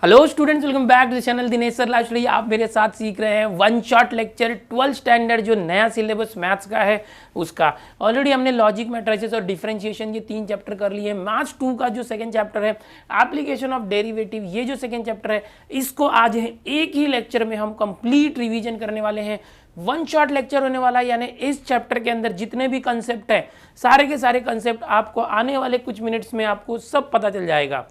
Hello students, welcome back to the channel Dinesh sir live. आप मेरे साथ सीख रहे हैं one shot lecture 12th standard जो नया सिलेबस मैथ्स का है उसका। ऑलरेडी हमने लॉजिक, मैट्रिसेस और डिफरेंशिएशन ये 3 चैप्टर कर लिए। मैथ्स 2 का जो सेकंड चैप्टर है एप्लीकेशन ऑफ डेरिवेटिव, ये जो सेकंड चैप्टर है इसको आज एक ही लेक्चर में हम कंप्लीट रिवीजन करने वाले हैं। वन शॉट लेक्चर होने वाला है, यानी इस चैप्टर के अंदर जितने भी कंसेप्ट है सारे के सारे कंसेप्ट आपको आने वाले कुछ मिनट्स में आपको सब पता चल जाएगा।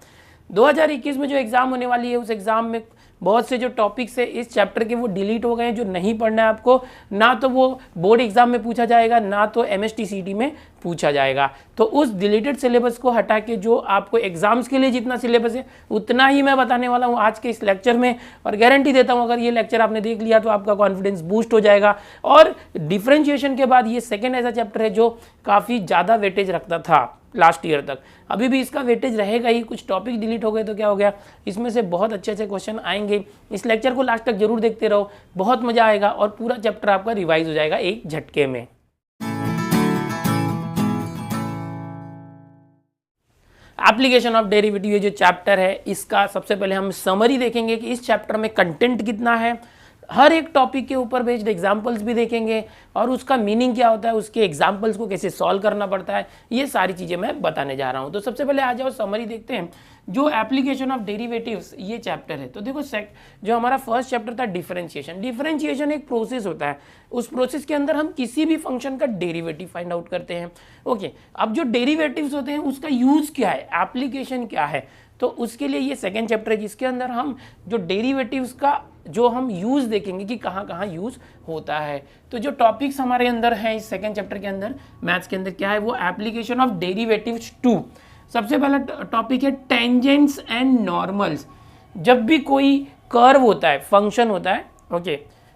2021 में जो एग्ज़ाम होने वाली है उस एग्ज़ाम में बहुत से जो टॉपिक्स है इस चैप्टर के वो डिलीट हो गए हैं, जो नहीं पढ़ना है आपको। ना तो वो बोर्ड एग्जाम में पूछा जाएगा, ना तो MSTCT में पूछा जाएगा। तो उस डिलीटेड सिलेबस को हटा के जो आपको एग्जाम्स के लिए जितना सिलेबस है उतना ही मैं बताने वाला हूँ आज के इस लेक्चर में। और गारंटी देता हूँ अगर ये लेक्चर आपने देख लिया तो आपका कॉन्फिडेंस बूस्ट हो जाएगा। और डिफरेंशिएशन के बाद ये सेकेंड ऐसा चैप्टर है जो काफ़ी ज़्यादा वेटेज रखता था लास्ट ईयर तक, अभी भी इसका वेटेज रहेगा ही। कुछ टॉपिक डिलीट हो गए तो क्या हो गया, इसमें से बहुत अच्छे अच्छे क्वेश्चन आएंगे। इस लेक्चर को लास्ट तक जरूर देखते रहो, बहुत मजा आएगा और पूरा चैप्टर आपका रिवाइज हो जाएगा एक झटके में। एप्लीकेशन ऑफ डेरिवेटिव ये जो चैप्टर है इसका सबसे पहले हम समरी देखेंगे कि इस चैप्टर में कंटेंट कितना है। हर एक टॉपिक के ऊपर बेस्ड एग्जाम्पल्स भी देखेंगे और उसका मीनिंग क्या होता है, उसके एग्जाम्पल्स को कैसे सॉल्व करना पड़ता है, ये सारी चीज़ें मैं बताने जा रहा हूँ। तो सबसे पहले आ जाओ समरी देखते हैं। जो एप्लीकेशन ऑफ डेरिवेटिव्स ये चैप्टर है, तो देखो जो हमारा फर्स्ट चैप्टर था डिफरेंशिएशन। डिफरेंशिएशन एक प्रोसेस होता है, उस प्रोसेस के अंदर हम किसी भी फंक्शन का डेरिवेटिव फाइंड आउट करते हैं। ओके, अब जो डेरिवेटिव्स होते हैं उसका यूज़ क्या है, एप्लीकेशन क्या है, तो उसके लिए ये सेकेंड चैप्टर है जिसके अंदर हम जो डेरिवेटिव्स का जो हम यूज़ देखेंगे कि कहाँ कहाँ यूज़ होता है। तो जो टॉपिक्स हमारे अंदर हैं इस सेकेंड चैप्टर के अंदर मैथ्स के अंदर क्या है, वो एप्लीकेशन ऑफ डेरिवेटिव्स 2। सबसे पहला टॉपिक है टेंजेंट्स एंड नॉर्मल्स। जब भी कोई कर्व होता है, फंक्शन होता है, ओके,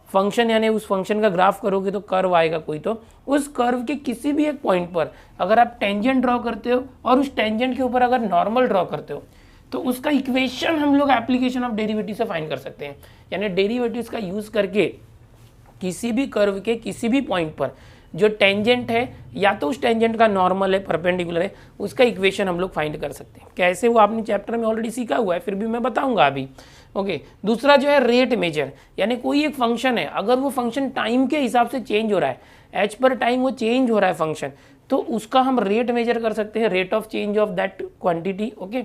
फंक्शन यानी उस फंक्शन का ग्राफ करोगे तो कर्व आएगा कोई, तो उस कर्व के किसी भी एक पॉइंट पर अगर आप टेंजेंट ड्रॉ करते हो और उस टेंजेंट के ऊपर अगर नॉर्मल ड्रॉ करते हो तो उसका इक्वेशन हम लोग एप्लीकेशन ऑफ डेरिवेटिव से फाइंड कर सकते हैं। यानी डेरिवेटिव्स का यूज़ करके किसी भी कर्व के किसी भी पॉइंट पर जो टेंजेंट है या तो उस टेंजेंट का नॉर्मल है, परपेंडिकुलर है, उसका इक्वेशन हम लोग फाइंड कर सकते हैं। कैसे, वो आपने चैप्टर में ऑलरेडी सीखा हुआ है, फिर भी मैं बताऊंगा अभी। ओके, दूसरा जो है रेट मेजर, यानी कोई एक फंक्शन है, अगर वो फंक्शन टाइम के हिसाब से चेंज हो रहा है, एच पर टाइम वो चेंज हो रहा है फंक्शन, तो उसका हम रेट मेजर कर सकते हैं, rate of change of that quantity. Okay,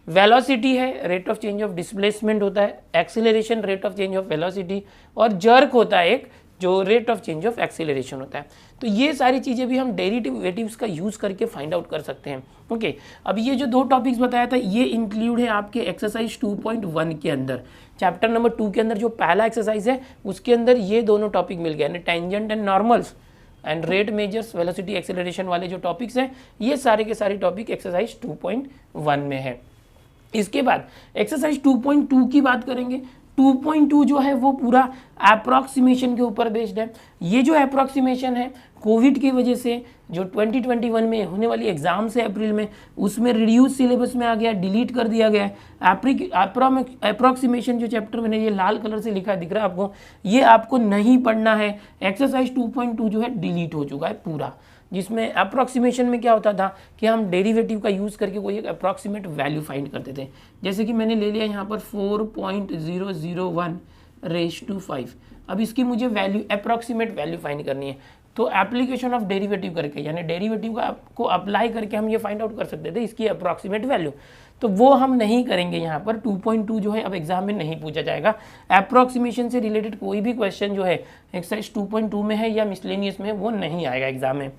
velocity है, rate of change of displacement होता है, acceleration rate of change of velocity, और जर्क होता है एक जो rate of change of acceleration होता है। तो ये सारी चीज़ें भी हम डेरिवेटिव्स का यूज़ करके फाइंड आउट कर सकते हैं। ओके, अब ये जो 2 टॉपिक्स बताया था ये इंक्लूड है आपके एक्सरसाइज 2.1 के अंदर। चैप्टर नंबर 2 के अंदर जो पहला एक्सरसाइज है उसके अंदर ये दोनों टॉपिक मिल गए, यानी tangent and normals and rate measures, velocity, acceleration वाले जो टॉपिक्स हैं ये सारे के सारे टॉपिक एक्सरसाइज 2.1 में है। इसके बाद एक्सरसाइज 2.2 की बात करेंगे। 2.2 जो है वो पूरा अप्रॉक्सीमेशन के ऊपर बेस्ड है। ये जो अप्रॉक्सीमेशन है कोविड की वजह से जो 2021 में होने वाली एग्जाम से अप्रैल में, उसमें रिड्यूस सिलेबस में आ गया, डिलीट कर दिया गया है। अप्रॉक्सीमेशन जो चैप्टर मैंने ये लाल कलर से लिखा दिख रहा है आपको, ये आपको नहीं पढ़ना है। एक्सरसाइज 2.2 जो है डिलीट हो चुका है पूरा, जिसमें अप्रॉक्सीमेशन में क्या होता था कि हम डेरिवेटिव का यूज़ करके कोई एक अप्रॉक्सीमेट वैल्यू फाइंड करते थे। जैसे कि मैंने ले लिया यहाँ पर 4.001/5। अब इसकी मुझे वैल्यू, अप्रॉक्सीमेट वैल्यू फाइंड करनी है, तो एप्लीकेशन ऑफ डेरिवेटिव करके, यानी डेरिवेटिव को अप्लाई करके हम ये फाइंड आउट कर सकते थे इसकी अप्रॉक्सीमेट वैल्यू। तो वो हम नहीं करेंगे यहाँ पर। 2.2 जो है अब एग्जाम में नहीं पूछा जाएगा। अप्रॉक्सीमेशन से रिलेटेड कोई भी क्वेश्चन जो है एक्सरसाइज 2.2 में है या मिसलेनियस में, वो नहीं आएगा एग्जाम में।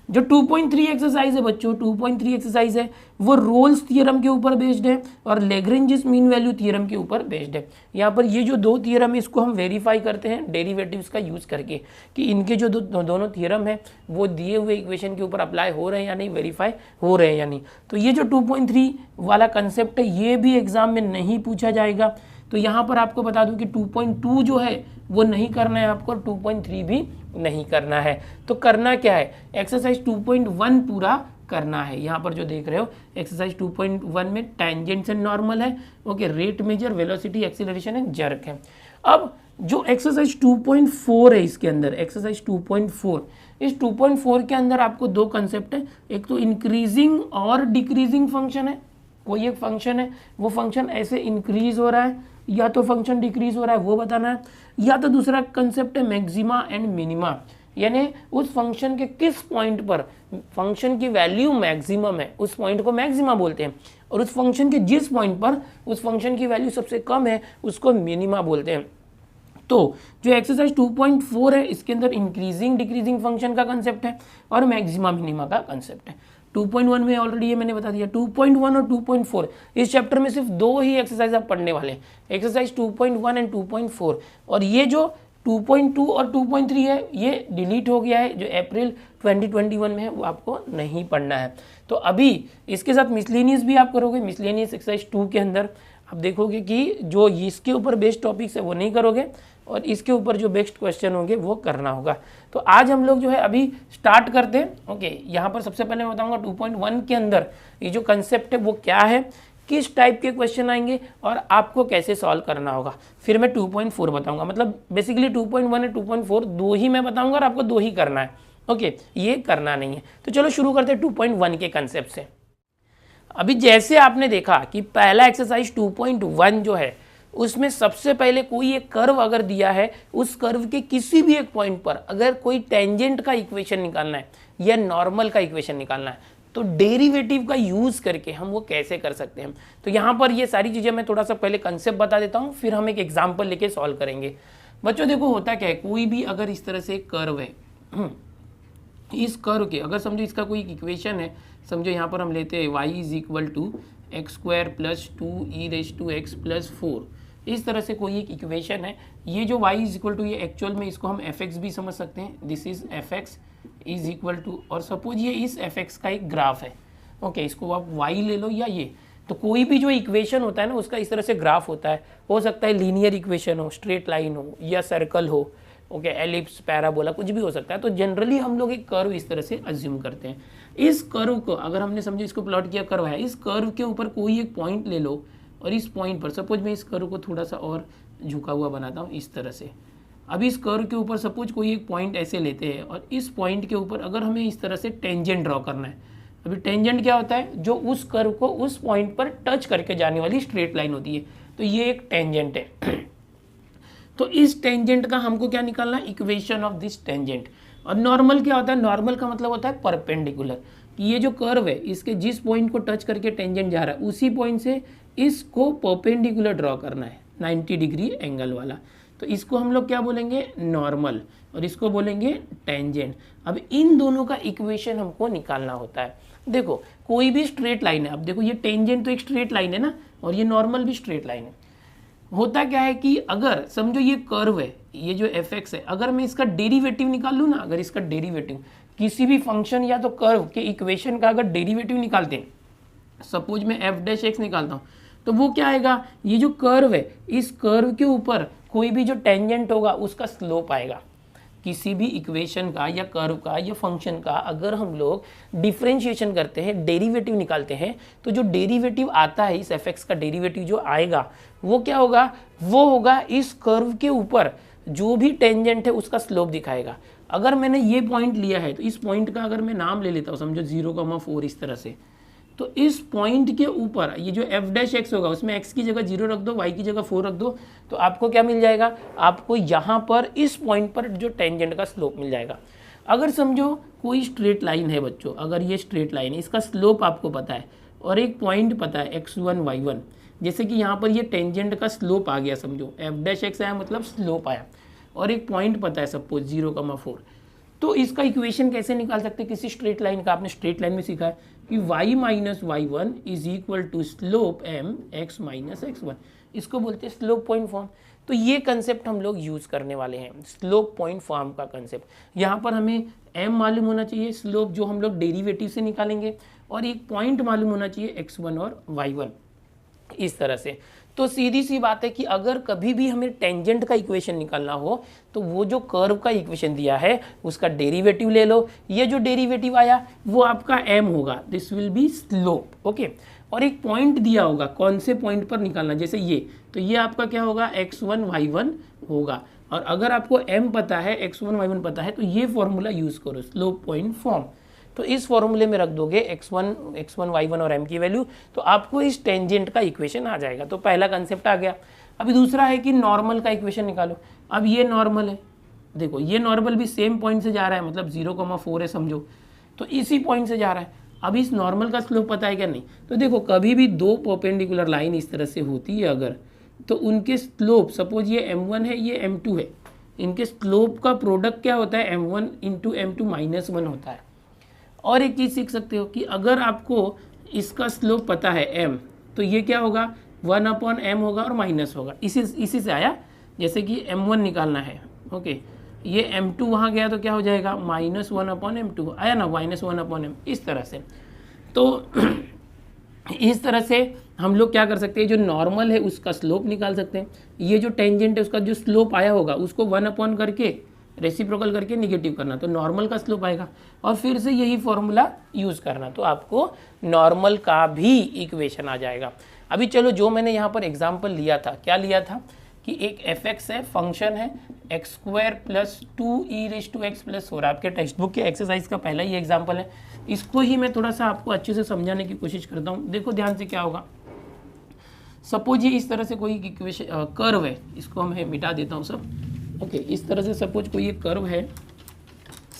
जो 2.3 एक्सरसाइज है बच्चों, 2.3 एक्सरसाइज है वो रोल्स थ्योरम के ऊपर बेस्ड है और लैग्रेंज मीन वैल्यू थ्योरम के ऊपर बेस्ड है। यहाँ पर ये जो 2 थ्योरम है इसको हम वेरीफाई करते हैं डेरिवेटिव्स का यूज़ करके कि इनके जो दोनों थ्योरम है वो दिए हुए इक्वेशन के ऊपर अप्लाई हो रहे हैं या नहीं, वेरीफाई हो रहे हैं या नहीं। तो ये जो 2.3 वाला कंसेप्ट है ये भी एग्जाम में नहीं पूछा जाएगा। तो यहाँ पर आपको बता दूं कि 2.2 जो है वो नहीं करना है आपको, 2.3 भी नहीं करना है। तो करना क्या है, एक्सरसाइज 2.1 पूरा करना है। यहाँ पर जो देख रहे हो एक्सरसाइज 2.1 में टेंजेंट्स एंड नॉर्मल है, okay, rate measure, velocity, acceleration and jerk है। अब जो एक्सरसाइज 2.4 है इसके अंदर, एक्सरसाइज 2.4, इस 2.4 के अंदर आपको 2 कंसेप्ट है, एक तो इंक्रीजिंग और डिक्रीजिंग फंक्शन है, कोई एक फंक्शन है, वो फंक्शन ऐसे इंक्रीज हो रहा है या तो फंक्शन डिक्रीज हो रहा है वो बताना है, या तो दूसरा कंसेप्ट है मैक्सिमा एंड मिनिमा, यानी उस फंक्शन के किस पॉइंट पर फंक्शन की वैल्यू मैक्सिमम है उस पॉइंट को मैक्सिमा बोलते हैं, और उस फंक्शन के जिस पॉइंट पर उस फंक्शन की वैल्यू सबसे कम है उसको मिनिमा बोलते हैं। तो जो एक्सरसाइज 2.4 है इसके अंदर इंक्रीजिंग डिक्रीजिंग फंक्शन का कंसेप्ट है और मैक्सिमा मिनिमा का कंसेप्ट है। 2.1 में ऑलरेडी ये मैंने बता दिया। 2.1 और 2.4 इस चैप्टर में सिर्फ दो ही एक्सरसाइज आप पढ़ने वाले हैं, एक्सरसाइज 2.1 एंड 2.4, और ये जो 2.2 और 2.3 है ये डिलीट हो गया है, जो अप्रैल 2021 में है वो आपको नहीं पढ़ना है। तो अभी इसके साथ मिसलेनियस भी आप करोगे, मिसलेनियस एक्सरसाइज 2 के अंदर आप देखोगे कि जो इसके ऊपर बेस्ड टॉपिक्स है वो नहीं करोगे और इसके ऊपर जो बेस्ड क्वेश्चन होंगे वो करना होगा। तो आज हम लोग जो है अभी स्टार्ट करते हैं। ओके, यहाँ पर सबसे पहले मैं बताऊंगा 2.1 के अंदर ये जो कंसेप्ट है वो क्या है, किस टाइप के क्वेश्चन आएंगे और आपको कैसे सॉल्व करना होगा। फिर मैं 2.4 बताऊंगा, मतलब बेसिकली 2.1 और 2.4 दो ही मैं बताऊंगा और आपको दो ही करना है। ओके, ये करना नहीं है। तो चलो शुरू करते हैं 2.1 के कंसेप्ट से। अभी जैसे आपने देखा कि पहला एक्सरसाइज 2.1 जो है उसमें सबसे पहले कोई एक कर्व अगर दिया है, उस कर्व के किसी भी एक पॉइंट पर अगर कोई टेंजेंट का इक्वेशन निकालना है या नॉर्मल का इक्वेशन निकालना है तो डेरिवेटिव का यूज करके हम वो कैसे कर सकते हैं। तो यहाँ पर ये सारी चीजें मैं थोड़ा सा पहले कंसेप्ट बता देता हूँ, फिर हम एक एग्जाम्पल लेके सॉल्व करेंगे। बच्चों देखो होता क्या है, कोई भी अगर इस तरह से एक कर्व है, इस कर्व के अगर समझो इसका कोई इक्वेशन है, समझो यहाँ पर हम लेते हैं y is equal to x square plus 2e⁻x+4, इस तरह से कोई एक इक्वेशन है। ये जो y इज इक्वल टू ये एक्चुअल में इसको हम fx भी समझ सकते हैं, this is fx is equal to, और सपोज ये इस fx का एक ग्राफ है। ओके, इसको आप y ले लो या ये, तो कोई भी जो इक्वेशन होता है ना उसका इस तरह से ग्राफ होता है, हो सकता है लीनियर इक्वेशन हो, स्ट्रेट लाइन हो या सर्कल हो, ओके, एलिप्स, पैराबोला, कुछ भी हो सकता है। तो जनरली हम लोग एक कर्व इस तरह से अज्यूम करते हैं। इस कर्व को अगर हमने समझो इसको प्लॉट किया, कर्व है, इस कर्व के ऊपर कोई एक पॉइंट ले लो और इस पॉइंट पर सपोज मैं इस कर्व को थोड़ा सा और झुका हुआ बनाता हूँ इस तरह से। अब इस कर्व के ऊपर सपोज कोई एक पॉइंट ऐसे लेते हैं और इस पॉइंट के ऊपर अगर हमें इस तरह से टेंजेंट ड्रॉ करना है। अभी टेंजेंट क्या होता है, जो उस कर्व को उस पॉइंट पर टच करके जाने वाली स्ट्रेट लाइन होती है, तो ये एक टेंजेंट है। तो इस टेंजेंट का हमको क्या निकालना है, इक्वेशन ऑफ दिस टेंजेंट। और नॉर्मल क्या होता है, नॉर्मल का मतलब होता है परपेंडिकुलर, कि ये जो कर्व है इसके जिस पॉइंट को टच करके टेंजेंट जा रहा है उसी पॉइंट से इसको परपेंडिकुलर ड्रॉ करना है 90 डिग्री एंगल वाला। तो इसको हम लोग क्या बोलेंगे, नॉर्मल, और इसको बोलेंगे टेंजेंट। अब इन दोनों का इक्वेशन हमको निकालना होता है। देखो कोई भी स्ट्रेट लाइन है, अब देखो ये टेंजेंट तो एक स्ट्रेट लाइन है ना, और ये नॉर्मल भी स्ट्रेट लाइन है। होता क्या है कि अगर समझो ये कर्व है, ये जो fx है, अगर मैं इसका डेरिवेटिव निकाल लूँ ना, अगर इसका डेरिवेटिव किसी भी फंक्शन या तो कर्व के इक्वेशन का अगर डेरिवेटिव निकालते हैं, सपोज मैं f' निकालता हूँ, तो वो क्या आएगा, ये जो कर्व है इस कर्व के ऊपर कोई भी जो टेंजेंट होगा उसका स्लोप आएगा। किसी भी इक्वेशन का या कर्व का या फंक्शन का अगर हम लोग डिफरेंशिएशन करते हैं, डेरिवेटिव निकालते हैं, तो जो डेरिवेटिव आता है इस fx का डेरिवेटिव जो आएगा वो क्या होगा, वो होगा इस कर्व के ऊपर जो भी टेंजेंट है उसका स्लोप दिखाएगा। अगर मैंने ये पॉइंट लिया है तो इस पॉइंट का अगर मैं नाम ले लेता हूँ, समझो 0,4 इस तरह से, तो इस पॉइंट के ऊपर ये जो f' होगा उसमें x की जगह 0 रख दो, y की जगह 4 रख दो, तो आपको क्या मिल जाएगा, आपको यहाँ पर इस पॉइंट पर जो टेंजेंट का स्लोप मिल जाएगा। अगर समझो कोई स्ट्रेट लाइन है बच्चों, अगर ये स्ट्रेट लाइन है, इसका स्लोप आपको पता है और एक पॉइंट पता है x1 y1, जैसे कि यहाँ पर ये टेंजेंट का स्लोप आ गया, समझो f' आया मतलब स्लोप आया, और एक पॉइंट पता है सपोज 0,4, तो इसका इक्वेशन कैसे निकाल सकते हैं किसी स्ट्रेट लाइन का। आपने स्ट्रेट लाइन में सीखा है कि y minus y1 is equal to slope m x minus x1, इसको बोलते हैं स्लोप पॉइंट फॉर्म। तो ये कंसेप्ट हम लोग यूज करने वाले हैं, स्लोप पॉइंट फॉर्म का कंसेप्ट। यहाँ पर हमें m मालूम होना चाहिए, स्लोप जो हम लोग डेरिवेटिव से निकालेंगे, और एक पॉइंट मालूम होना चाहिए x1 और y1, इस तरह से। तो सीधी सी बात है कि अगर कभी भी हमें टेंजेंट का इक्वेशन निकालना हो तो वो जो कर्व का इक्वेशन दिया है उसका डेरिवेटिव ले लो, ये जो डेरिवेटिव आया वो आपका m होगा, this will B slope. Okay, और एक पॉइंट दिया होगा, कौन से पॉइंट पर निकालना, जैसे ये, तो ये आपका क्या होगा, x1 y1 होगा। और अगर आपको m पता है, x1 y1 पता है, तो ये फॉर्मूला यूज करो, स्लोप पॉइंट फॉर्म। तो इस फॉर्मूले में रख दोगे x1 y1 और m की वैल्यू, तो आपको इस टेंजेंट का इक्वेशन आ जाएगा। तो पहला कंसेप्ट आ गया। अभी दूसरा है कि नॉर्मल का इक्वेशन निकालो। अब ये नॉर्मल है, देखो ये नॉर्मल भी सेम पॉइंट से जा रहा है, मतलब 0,4 है समझो, तो इसी पॉइंट से जा रहा है। अब इस नॉर्मल का स्लोप पता है क्या? नहीं। तो देखो कभी भी दो परपेंडिकुलर लाइन इस तरह से होती है अगर, तो उनके स्लोप, सपोज ये m1 है ये m2 है, इनके स्लोप का प्रोडक्ट क्या होता है? m1 इंटू m2 माइनस 1 होता है। और एक चीज़ सीख सकते हो कि अगर आपको इसका स्लोप पता है m, तो ये क्या होगा? 1/m होगा और माइनस होगा। इसी से आया, जैसे कि m1 निकालना है, ओके, ये m2 वहाँ गया तो क्या हो जाएगा? -1/m2 आया ना, -1/m, इस तरह से। तो इस तरह से हम लोग क्या कर सकते हैं, जो नॉर्मल है उसका स्लोप निकाल सकते हैं। ये जो टेंजेंट है उसका जो स्लोप आया होगा उसको 1/, करके रेसिप्रोकल करके निगेटिव करना, तो नॉर्मल का स्लोप आएगा, और फिर से यही फॉर्मूला यूज़ करना, तो आपको नॉर्मल का भी इक्वेशन आ जाएगा। अभी चलो, जो मैंने यहाँ पर एग्जाम्पल लिया था, क्या लिया था कि एक f(x) है, फंक्शन है x² + 2e⁻x+4, आपके टेक्स्ट बुक के एक्सरसाइज का पहला ही एग्जाम्पल है। इसको ही मैं थोड़ा सा आपको अच्छे से समझाने की कोशिश करता हूँ। देखो ध्यान से क्या होगा, सपोज ये इस तरह से कोई इक्वेशन कर्व है, इसको मैं मिटा देता हूँ सब, ओके। इस तरह से सपोज कोई एक कर्व है,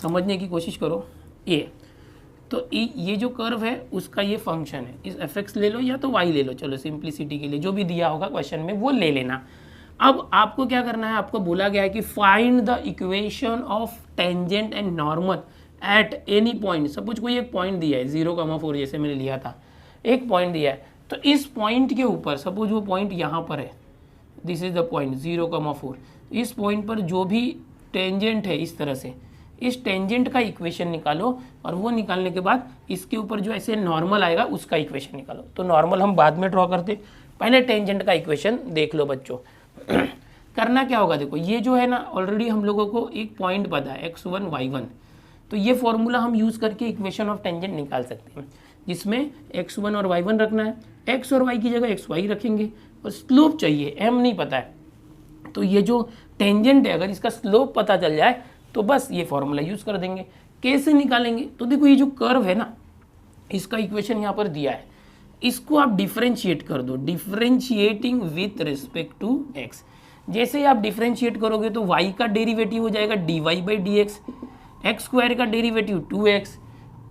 समझने की कोशिश करो ये, तो ये जो कर्व है उसका ये फंक्शन है, इस f(x) ले लो या तो y ले लो, चलो सिंप्लिसिटी के लिए जो भी दिया होगा क्वेश्चन में वो ले लेना। अब आपको क्या करना है, आपको बोला गया है कि find the equation of tangent and normal at any point. Suppose कोई एक पॉइंट दिया है 0,4, जैसे मैंने लिया था, एक पॉइंट दिया है, तो इस पॉइंट के ऊपर, सपोज वो पॉइंट यहाँ पर है, दिस इज द पॉइंट 0,4, इस पॉइंट पर जो भी टेंजेंट है इस तरह से, इस टेंजेंट का इक्वेशन निकालो, और वो निकालने के बाद इसके ऊपर जो ऐसे नॉर्मल आएगा उसका इक्वेशन निकालो। तो नॉर्मल हम बाद में ड्रॉ करते, पहले टेंजेंट का इक्वेशन देख लो बच्चों। करना क्या होगा, देखो ये जो है ना, ऑलरेडी हम लोगों को एक पॉइंट पता है x1 y1, तो ये फॉर्मूला हम यूज़ करके इक्वेशन ऑफ टेंजेंट निकाल सकते हैं, जिसमें x1 और y1 रखना है, x और y की जगह xy रखेंगे, और स्लोप चाहिए, m नहीं पता है, तो ये जो टेंजेंट है अगर इसका स्लोप पता चल जाए तो बस ये फॉर्मूला यूज़ कर देंगे। कैसे निकालेंगे, तो देखो ये जो कर्व है ना, इसका इक्वेशन यहाँ पर दिया है, इसको आप डिफरेंशिएट कर दो, differentiating with respect to x। जैसे ही आप डिफरेंशिएट करोगे तो y का डेरिवेटिव हो जाएगा dy/dx, x² का डेरिवेटिव 2x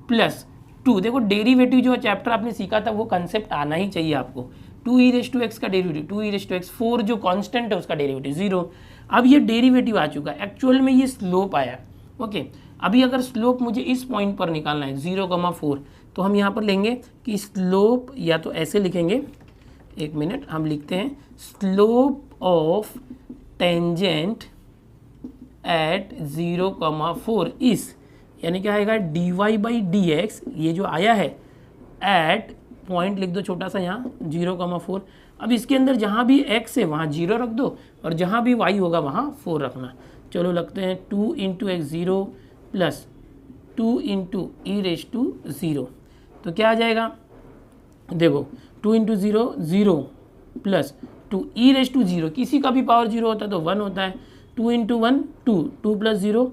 + 2। देखो डेरिवेटिव जो चैप्टर आपने सीखा था वो कंसेप्ट आना ही चाहिए आपको। 2e⁻x का डेरिवेटिव 2e⁻x, 4 जो कांस्टेंट है उसका डेरिवेटिव 0। अब ये डेरिवेटिव आ चुका है, एक्चुअल में ये स्लोप आया, ओके। अभी अगर स्लोप मुझे इस पॉइंट पर निकालना है 0,4, तो हम यहाँ पर लेंगे कि स्लोप, या तो ऐसे लिखेंगे, एक मिनट, हम लिखते हैं स्लोप ऑफ टेंजेंट एट 0,4 इस, यानी क्या आएगा dy/dx, ये जो आया है एट पॉइंट लिख दो छोटा सा यहाँ 0,4। अब इसके अंदर जहाँ भी x है वहाँ 0 रख दो, और जहाँ भी y होगा वहाँ 4 रखना। चलो लगते हैं 2 × x0 + 2 × e⁻0, तो क्या आ जाएगा, देखो 2 × 0 0 + 2 e⁻0, किसी का भी पावर 0 होता है तो 1 होता है, 2 × 1 2, 2 + 0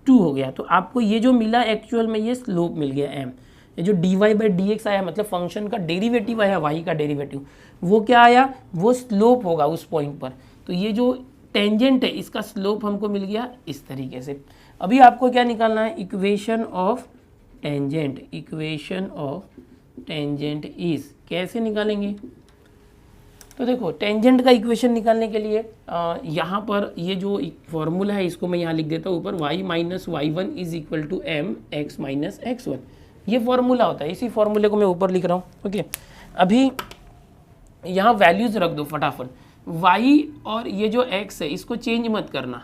2 हो गया। तो आपको ये जो मिला एक्चुअल में ये स्लोप मिल गया m। ये जो dy/dx आया, मतलब फंक्शन का डेरिवेटिव आया, y का डेरिवेटिव, वो क्या आया, वो स्लोप होगा उस पॉइंट पर। तो ये जो टेंजेंट है इसका स्लोप हमको मिल गया इस तरीके से। अभी आपको क्या निकालना है, equation of tangent, equation of tangent is, कैसे निकालेंगे, तो देखो टेंजेंट का इक्वेशन निकालने के लिए यहाँ पर ये जो फॉर्मूला है इसको मैं यहाँ लिख देता हूँ ऊपर, y - y1 = mx - x1, ये फॉर्मूला होता है। इसी फॉर्मूले को मैं ऊपर लिख रहा हूँ, ओके। अभी यहाँ वैल्यूज़ रख दो फटाफट, y और ये जो x है इसको चेंज मत करना,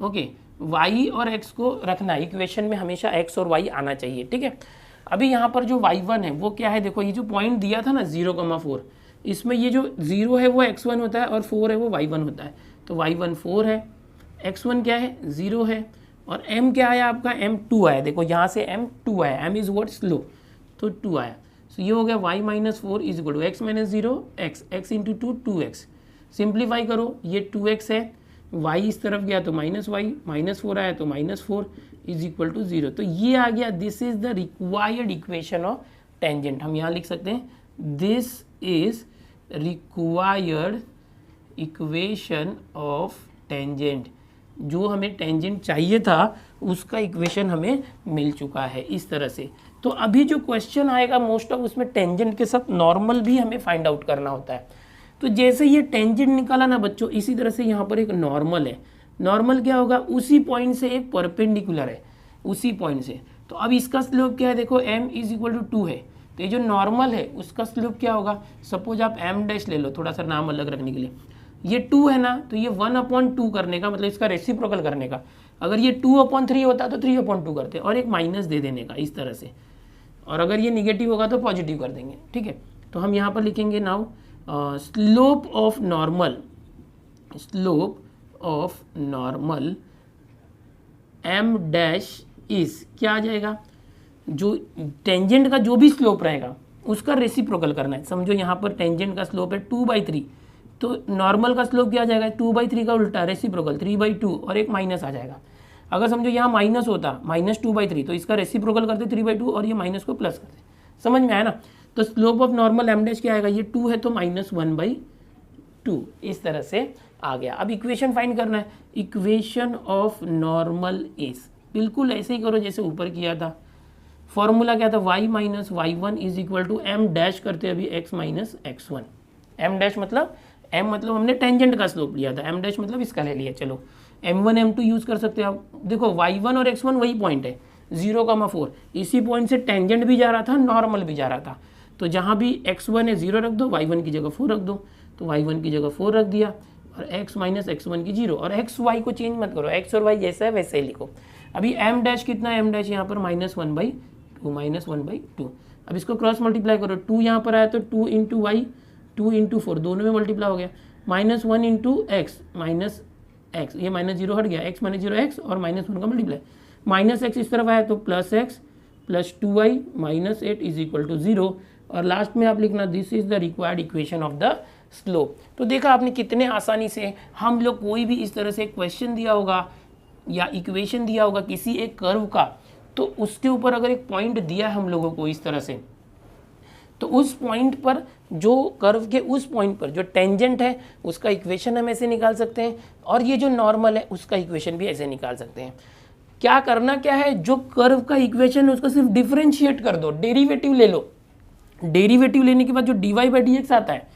ओके। y और x को रखना, इक्वेशन में हमेशा x और y आना चाहिए, ठीक है। अभी यहाँ पर जो y1 है वो क्या है, देखो ये जो पॉइंट दिया था ना 0,4, इसमें ये जो 0 है वो x1 होता है और 4 है वो y1 होता है, तो y1 4 है, x1 क्या है 0 है, और m क्या आया आपका, m2 आया, देखो यहाँ से m2 आया, m इज़ व्हाट स्लो, तो 2 आया। सो ये हो गया y - 4 = x - 0 x, x × 2 2x, simplify करो, ये 2x है, y इस तरफ गया तो -y, -4 आया तो -4, इज इक्वल टू 0। तो ये आ गया, this is the required equation of tangent. हम यहाँ लिख सकते हैं this is required equation of tangent. जो हमें टेंजेंट चाहिए था उसका इक्वेशन हमें मिल चुका है इस तरह से। तो अभी जो क्वेश्चन आएगा मोस्ट ऑफ, उसमें टेंजेंट के साथ नॉर्मल भी हमें फाइंड आउट करना होता है। तो जैसे ये टेंजेंट निकाला ना बच्चों, इसी तरह से यहाँ पर एक नॉर्मल है। नॉर्मल क्या होगा, उसी पॉइंट से एक परपेंडिकुलर है, उसी पॉइंट से। तो अब इसका स्लोप क्या है, देखो m इज इक्वल टू 2 है। तो ये जो नॉर्मल है उसका स्लोप क्या होगा, सपोज आप m डैश ले लो, थोड़ा सा नाम अलग रखने के लिए। ये 2 है ना, तो ये 1/2 करने का मतलब इसका रेसिप्रोकल करने का। अगर ये 2/3 होता तो 3/2 करते, और एक माइनस दे देने का इस तरह से। और अगर ये निगेटिव होगा तो पॉजिटिव कर देंगे, ठीक है। तो हम यहाँ पर लिखेंगे now slope of normal, slope of normal m dash is क्या आ जाएगा, जो टेंजेंट का जो भी स्लोप रहेगा उसका रेसिप्रोकल करना है। समझो यहाँ पर टेंजेंट का स्लोप है 2/3, तो नॉर्मल का स्लोप क्या आ जाएगा, 2/3 का उल्टा रेसिप्रोकल 3/2, और एक माइनस आ जाएगा। अगर समझो यहाँ माइनस होता -2/3, तो इसका रेसिप्रोकल करते 3/2 और ये माइनस को प्लस करते। समझ में आया ना। तो slope of normal m dash क्या आएगा, ये 2 है तो -1/2, इस तरह से आ गया। अब इक्वेशन फाइंड करना है, इक्वेशन ऑफ नॉर्मल इज बिल्कुल ऐसे ही करो जैसे ऊपर किया था। फॉर्मूला क्या था, y minus y1 is equal to m dash करते अभी x minus x1। m dash मतलब m मतलब हमने टेंजेंट का स्लोप लिया था, m डैश मतलब इसका ले लिया। चलो m1 m2 यूज़ कर सकते हो आप। देखो y1 और x1 वही पॉइंट है 0,4, इसी पॉइंट से टेंजेंट भी जा रहा था, नॉर्मल भी जा रहा था। तो जहाँ भी x1 है 0 रख दो, y1 की जगह 4 रख दो। तो y1 की जगह 4 रख दिया, और x माइनस x1 की 0, और x y को चेंज मत करो, x और y जैसा है वैसे ही लिखो। अभी m डैश कितना है, m डैश यहाँ पर -1/2। अब इसको क्रॉस मल्टीप्लाई करो, 2 यहाँ पर आया तो 2 इंटू वाई, 2 इंटू 4, दोनों में मल्टीप्लाई हो गया। -1 इंटू एक्स माइनस एक्स, ये -0 हट गया, x माइनस 0 x और -1 का मल्टीप्लाई, -x इस तरफ आया तो +x plus 2y -8 is equal to 0। और लास्ट में आप लिखना this is the required equation of the slope. तो देखा आपने कितने आसानी से, हम लोग कोई भी इस तरह से क्वेश्चन दिया होगा या इक्वेशन दिया होगा किसी एक कर्व का, तो उसके ऊपर अगर एक पॉइंट दिया है हम लोगों को इस तरह से, तो उस पॉइंट पर, जो कर्व के उस पॉइंट पर जो टेंजेंट है उसका इक्वेशन हम ऐसे निकाल सकते हैं, और ये जो नॉर्मल है उसका इक्वेशन भी ऐसे निकाल सकते हैं। क्या करना क्या है, जो कर्व का इक्वेशन है उसका सिर्फ डिफरेंशिएट कर दो, डेरिवेटिव ले लो। डेरिवेटिव लेने के बाद जो dy/dx आता है,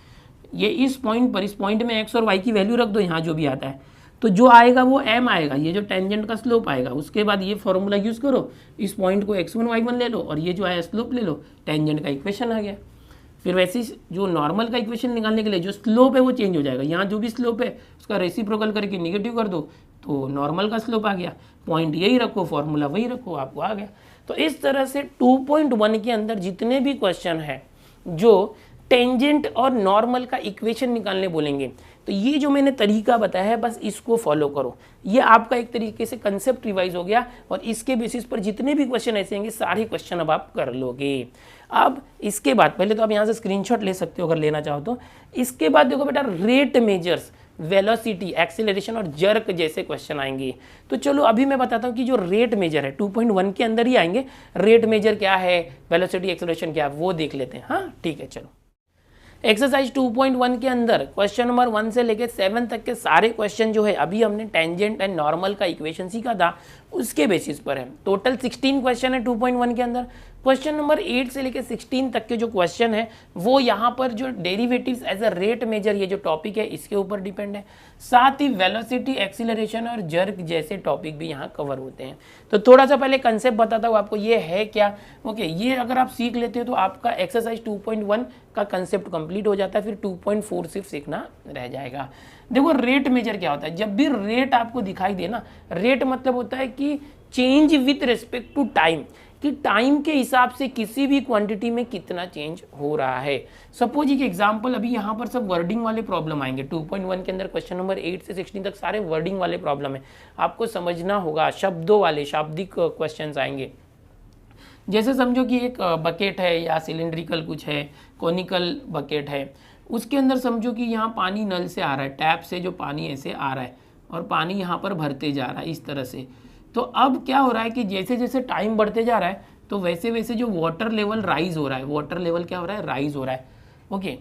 ये इस पॉइंट पर, इस पॉइंट में x और y की वैल्यू रख दो, यहाँ जो भी आता है, तो जो आएगा वो m आएगा, ये जो टेंजेंट का स्लोप आएगा। उसके बाद ये फॉर्मूला यूज़ करो, इस पॉइंट को x1 y1 ले लो, और ये जो आया स्लोप ले लो, टेंजेंट का इक्वेशन आ गया। फिर वैसे ही जो नॉर्मल का इक्वेशन निकालने के लिए जो स्लोप है वो चेंज हो जाएगा, यहाँ जो भी स्लोप है उसका रेसिप्रोकल करके निगेटिव कर दो तो नॉर्मल का स्लोप आ गया। पॉइंट यही रखो, फॉर्मूला वही रखो, आपको आ गया। तो इस तरह से 2.1 के अंदर जितने भी क्वेश्चन हैं जो टेंजेंट और नॉर्मल का इक्वेशन निकालने बोलेंगे, तो ये जो मैंने तरीका बताया है बस इसको फॉलो करो। ये आपका एक तरीके से कंसेप्ट रिवाइज हो गया, और इसके बेसिस पर जितने भी क्वेश्चन ऐसे होंगे सारे क्वेश्चन अब आप कर लोगे। अब इसके बाद, पहले तो आप यहाँ से स्क्रीनशॉट ले सकते हो अगर लेना चाहो तो। इसके बाद देखो बेटा, रेट मेजर्स, वेलोसिटी, एक्सीलरेशन और जर्क जैसे क्वेश्चन आएंगे। तो चलो अभी मैं बताता हूँ कि जो रेट मेजर है 2.1 के अंदर ही आएंगे। रेट मेजर क्या है, वेलोसिटी एक्सीलरेशन क्या है, वो देख लेते हैं। हाँ ठीक है, चलो। एक्सरसाइज 2.1 के अंदर क्वेश्चन नंबर 1 से लेकर 7 तक के सारे क्वेश्चन जो है, अभी हमने टेंजेंट एंड नॉर्मल का इक्वेशन सीखा था, उसके बेसिस पर है। टोटल 16 क्वेश्चन है 2.1 के अंदर। क्वेश्चन नंबर 8 से लेकर 16 तक के जो क्वेश्चन है वो यहाँ पर जो derivatives as a rate measure, ये जो टॉपिक है इसके ऊपर डिपेंड है। साथ ही वेलोसिटी, एक्सीलरेशन और जर्क जैसे टॉपिक भी यहाँ कवर होते हैं। तो थोड़ा सा पहले कंसेप्ट बताता हूँ आपको, ये है क्या। ओके, ये अगर आप सीख लेते हो तो आपका एक्सरसाइज 2.1 का कंसेप्ट कंप्लीट हो जाता है, फिर 2.4 सिर्फ सीखना रह जाएगा। देखो रेट मेजर क्या होता है, जब भी रेट आपको दिखाई दे ना, रेट मतलब होता है कि change with respect to time, कि टाइम के हिसाब से किसी भी क्वांटिटी में कितना चेंज हो रहा है। सपोज एक एग्जांपल, अभी यहाँ पर सब वर्डिंग वाले प्रॉब्लम आएंगे 2.1 के अंदर। क्वेश्चन नंबर 8 से 16 तक सारे वर्डिंग वाले प्रॉब्लम है, आपको समझना होगा। शब्दों वाले, शाब्दिक क्वेश्चंस आएंगे। जैसे समझो कि एक बकेट है या सिलेंड्रिकल कुछ है, कोनिकल बकेट है, उसके अंदर समझो कि यहाँ पानी नल से आ रहा है, टैप से जो पानी ऐसे आ रहा है और पानी यहाँ पर भरते जा रहा है इस तरह से। तो अब क्या हो रहा है कि जैसे जैसे टाइम बढ़ते जा रहा है तो वैसे वैसे जो वाटर लेवल राइज हो रहा है, वाटर लेवल क्या हो रहा है, राइज हो रहा है। ओके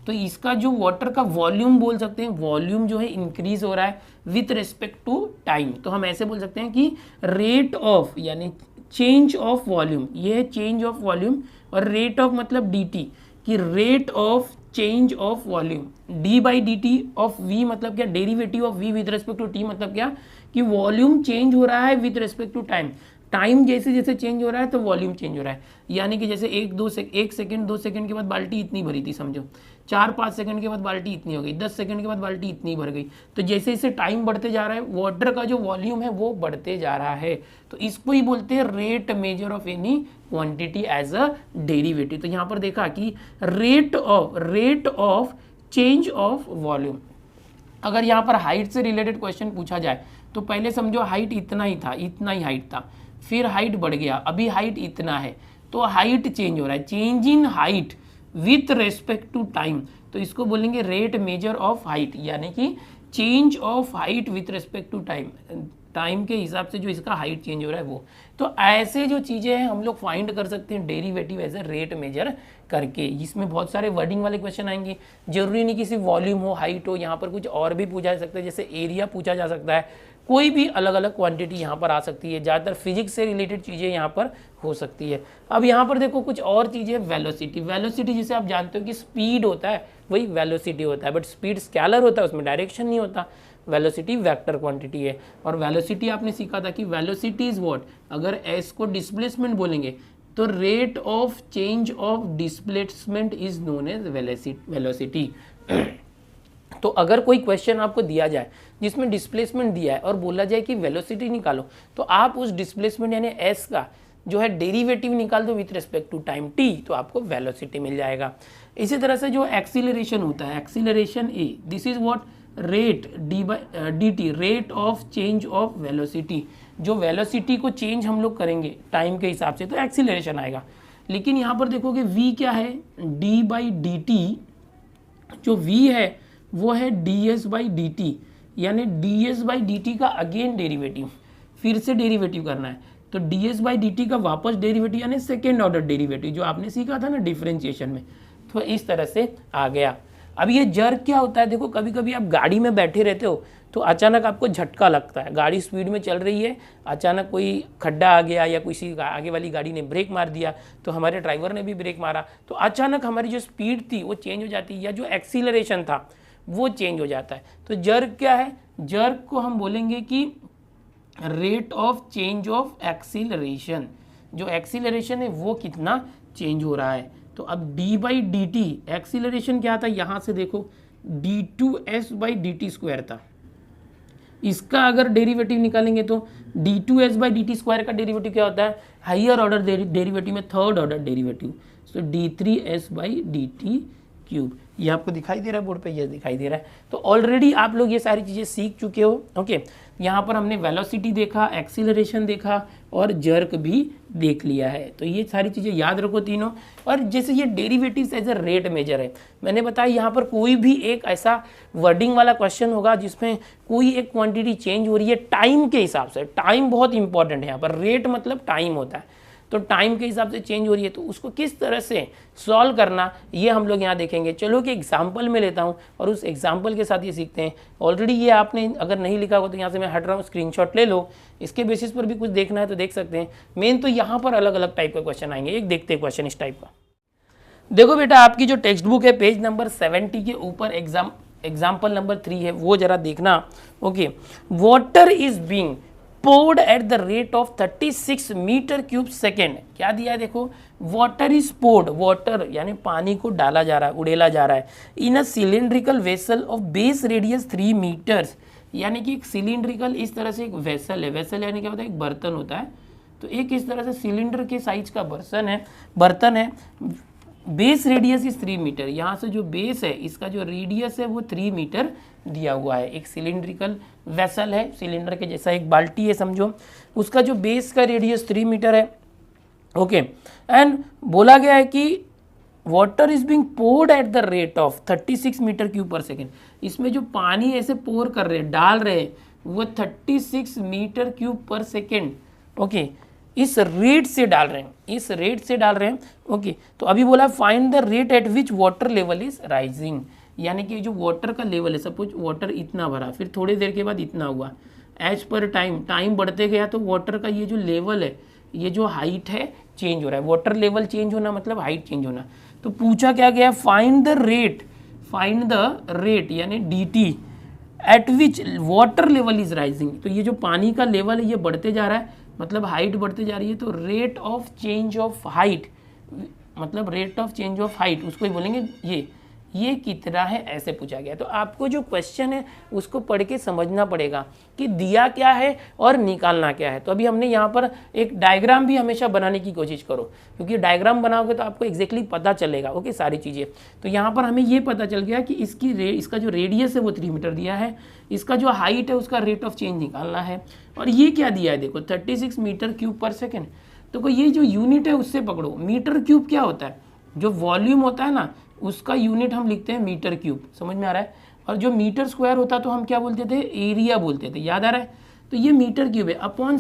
तो इसका जो वाटर का वॉल्यूम बोल सकते हैं, वॉल्यूम जो है इंक्रीज हो रहा है विथ रिस्पेक्ट टू टाइम। तो हम ऐसे बोल सकते हैं कि रेट ऑफ यानी चेंज ऑफ वॉल्यूम, ये है चेंज ऑफ वॉल्यूम, और रेट ऑफ मतलब डी टी, कि rate of change of volume d by D t of v मतलब क्या, derivative of v with respect to t मतलब क्या, कि वॉल्यूम चेंज हो रहा है with respect to time. Time जैसे जैसे चेंज हो रहा है तो वॉल्यूम चेंज हो रहा है। यानी कि जैसे एक सेकंड 2 सेकंड के बाद बाल्टी इतनी भरी थी समझो, 4-5 सेकंड के बाद बाल्टी इतनी हो गई, 10 सेकंड के बाद बाल्टी इतनी भर गई। तो जैसे जैसे टाइम बढ़ते जा रहा है वाटर का जो वॉल्यूम है वो बढ़ते जा रहा है। तो इसको ही बोलते हैं rate measure of any quantity as a derivative. तो यहाँ पर देखा कि rate of change of volume. अगर यहाँ पर हाइट से रिलेटेड क्वेश्चन पूछा जाए तो पहले समझो हाइट इतना ही था, इतना ही हाइट था, फिर हाइट बढ़ गया, अभी हाइट इतना है, तो हाइट चेंज हो रहा है, change in height with respect to time. तो इसको बोलेंगे रेट मेजर ऑफ हाइट, यानी कि change of height with respect to time, time के हिसाब से जो इसका हाइट चेंज हो रहा है वो। तो ऐसे जो चीज़ें हैं हम लोग फाइंड कर सकते हैं derivative as a rate measure करके। इसमें बहुत सारे वर्डिंग वाले क्वेश्चन आएंगे, जरूरी नहीं कि सिर्फ वॉल्यूम हो, हाइट हो, यहाँ पर कुछ और भी पूछा जा सकता है, जैसे एरिया पूछा जा सकता है, कोई भी अलग अलग क्वांटिटी यहाँ पर आ सकती है। ज़्यादातर फिजिक्स से रिलेटेड चीज़ें यहाँ पर हो सकती है। अब यहाँ पर देखो कुछ और चीज़ें, वेलोसिटी। वेलोसिटी जिसे आप जानते हो कि स्पीड होता है वही वेलोसिटी होता है, बट स्पीड स्केलर होता है, उसमें डायरेक्शन नहीं होता। वेलोसिटी वेक्टर क्वांटिटी है। और वेलोसिटी आपने सीखा था कि वेलोसिटी इज व्हाट, अगर एस को डिस्प्लेसमेंट बोलेंगे तो rate of change of displacement is known as velocity. तो अगर कोई क्वेश्चन आपको दिया जाए जिसमें डिस्प्लेसमेंट दिया है और बोला जाए कि वेलोसिटी निकालो, तो आप उस डिस्प्लेसमेंट यानी एस का जो है डेरिवेटिव निकाल दो with respect to time t, तो आपको वेलोसिटी मिल जाएगा। इसी तरह से जो एक्सीलरेशन होता है, acceleration A, this is what rate D by D T, rate of change of velocity. जो वेलोसिटी को चेंज हम लोग करेंगे टाइम के हिसाब से तो एक्सीलरेशन आएगा। लेकिन यहाँ पर देखोगे v क्या है, डी बाई डी टी, जो v है वो है D S by D T, यानी D S by D T का अगेन डेरिवेटिव, फिर से डेरिवेटिव करना है। तो D S by D T का वापस डेरिवेटिव यानी सेकेंड ऑर्डर डेरिवेटिव, जो आपने सीखा था ना डिफरेंशिएशन में, तो इस तरह से आ गया। अब ये जर्क क्या होता है, देखो कभी कभी आप गाड़ी में बैठे रहते हो तो अचानक आपको झटका लगता है, गाड़ी स्पीड में चल रही है, अचानक कोई खड्डा आ गया या किसी आगे वाली गाड़ी ने ब्रेक मार दिया, तो हमारे ड्राइवर ने भी ब्रेक मारा, तो अचानक हमारी जो स्पीड थी वो चेंज हो जाती है, या जो एक्सीलरेशन था वो चेंज हो जाता है। तो जर्क क्या है, जर्क को हम बोलेंगे कि rate of change of acceleration, जो एक्सीलरेशन है वो कितना चेंज हो रहा है। तो अब d by D t, acceleration क्या था, यहाँ से देखो d two s by D t square था, इसका अगर डेरिवेटिव निकालेंगे तो d two s by D t square का डेरिवेटिव क्या होता है, हाइयर ऑर्डर डेरिवेटिव में third order derivative, so d three s by D t cube. ये आपको दिखाई दे रहा है बोर्ड पे, ये दिखाई दे रहा है। तो ऑलरेडी आप लोग ये सारी चीज़ें सीख चुके हो। ओके, यहाँ पर हमने वेलोसिटी देखा, एक्सीलरेशन देखा और जर्क भी देख लिया है। तो ये सारी चीज़ें याद रखो तीनों। और जैसे ये derivatives as a rate measure है, मैंने बताया यहाँ पर कोई भी एक ऐसा वर्डिंग वाला क्वेश्चन होगा जिसमें कोई एक क्वांटिटी चेंज हो रही है टाइम के हिसाब से। टाइम बहुत इंपॉर्टेंट है यहाँ पर, रेट मतलब टाइम होता है, तो टाइम के हिसाब से चेंज हो रही है, तो उसको किस तरह से सॉल्व करना ये हम लोग यहाँ देखेंगे। चलो कि एग्जाम्पल में लेता हूँ और उस एग्जाम्पल के साथ ये सीखते हैं। ऑलरेडी ये आपने अगर नहीं लिखा हो तो यहाँ से मैं हट रहा हूँ, स्क्रीनशॉट ले लो, इसके बेसिस पर भी कुछ देखना है तो देख सकते हैं। मेन तो यहाँ पर अलग अलग टाइप का क्वेश्चन आएंगे, एक देखते हैं क्वेश्चन इस टाइप का। देखो बेटा, आपकी जो टेक्स्ट बुक है पेज नंबर 70 के ऊपर एग्जाम्पल नंबर 3 है, वो जरा देखना। Okay, water is being poured at the rate of 36 metre cube second. क्या दिया है देखो, वाटर इज poured, वाटर यानी पानी को डाला जा रहा है, उड़ेला जा रहा है, in a cylindrical vessel of base radius 3 metres, यानी कि एक सिलिंड्रिकल इस तरह से एक वेसल है, वेसल यानी क्या होता है, एक बर्तन होता है, तो एक इस तरह से सिलेंडर के साइज का बर्तन है, बेस रेडियस इज 3 मीटर, यहाँ से जो बेस है इसका जो रेडियस है वो 3 मीटर दिया हुआ है। एक सिलिंड्रिकल वेसल है, सिलेंडर के जैसा एक बाल्टी है समझो, उसका जो बेस का रेडियस 3 मीटर है। ओके, एंड बोला गया है कि water is being poured at the rate of 36 metre cube per second. इसमें जो पानी ऐसे पोर कर रहे हैं, डाल रहे हैं, वो 36 metre cube per second, okay, इस रेट से डाल रहे हैं, इस रेट से डाल रहे हैं, ओके। तो अभी बोला find the rate at which water level is rising, यानी कि जो वाटर का लेवल है, सपोज वाटर इतना भरा, फिर थोड़ी देर के बाद इतना हुआ, एज पर टाइम बढ़ते गया तो वाटर का ये जो लेवल है, ये जो हाइट है चेंज हो रहा है। वाटर लेवल चेंज होना मतलब हाइट चेंज होना। तो पूछा क्या गया, फाइंड द रेट यानी dt eight which water level is rising. तो ये जो पानी का लेवल है ये बढ़ते जा रहा है, मतलब हाइट बढ़ते जा रही है, तो rate of change of height, मतलब rate of change of height उसको ही बोलेंगे ये कितना है, ऐसे पूछा गया। तो आपको जो क्वेश्चन है उसको पढ़ के समझना पड़ेगा कि दिया क्या है और निकालना क्या है। तो अभी हमने यहाँ पर एक डायग्राम भी हमेशा बनाने की कोशिश करो, क्योंकि डायग्राम बनाओगे तो आपको एग्जैक्टली पता चलेगा, ओके, सारी चीज़ें। तो यहाँ पर हमें ये पता चल गया कि इसका जो रेडियस है वो 3 मीटर दिया है, इसका जो हाइट है उसका रेट ऑफ चेंज निकालना है, और ये क्या दिया है देखो 36 मीटर क्यूब पर सेकेंड। तो ये जो यूनिट है उससे पकड़ो, मीटर क्यूब क्या होता है, जो वॉल्यूम होता है ना उसका यूनिट हम लिखते हैं मीटर क्यूब, समझ में आ रहा है। और जो मीटर स्क्वायर होता तो हम क्या बोलते थे, एरिया बोलते थे, याद आ रहा है। तो ये मीटर क्यूब है। अपॉन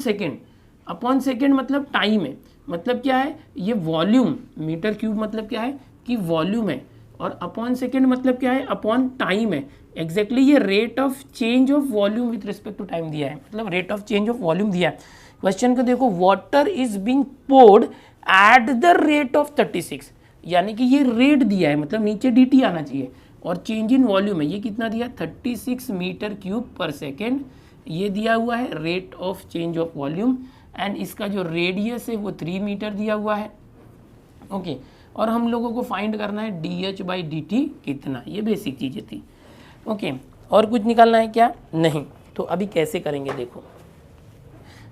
सेकेंड मतलब टाइम है, मतलब क्या है ये वॉल्यूम, मीटर क्यूब मतलब क्या है कि वॉल्यूम है, और अपॉन सेकेंड मतलब क्या है, अपॉन टाइम है। एग्जैक्टली ये rate of change of volume with respect to time दिया है, मतलब rate of change of volume दिया है। क्वेश्चन को देखो, water is being poured at the rate of 36, यानी कि ये रेट दिया है, मतलब नीचे dt आना चाहिए, और चेंज इन वॉल्यूम है, ये कितना दिया 36 मीटर क्यूब पर सेकेंड, ये दिया हुआ है rate of change of volume, and इसका जो रेडियस है वो 3 मीटर दिया हुआ है, ओके। और हम लोगों को फाइंड करना है dh/dt कितना, ये बेसिक चीज़ें थी, ओके। और कुछ निकालना है क्या, नहीं। तो अभी कैसे करेंगे देखो,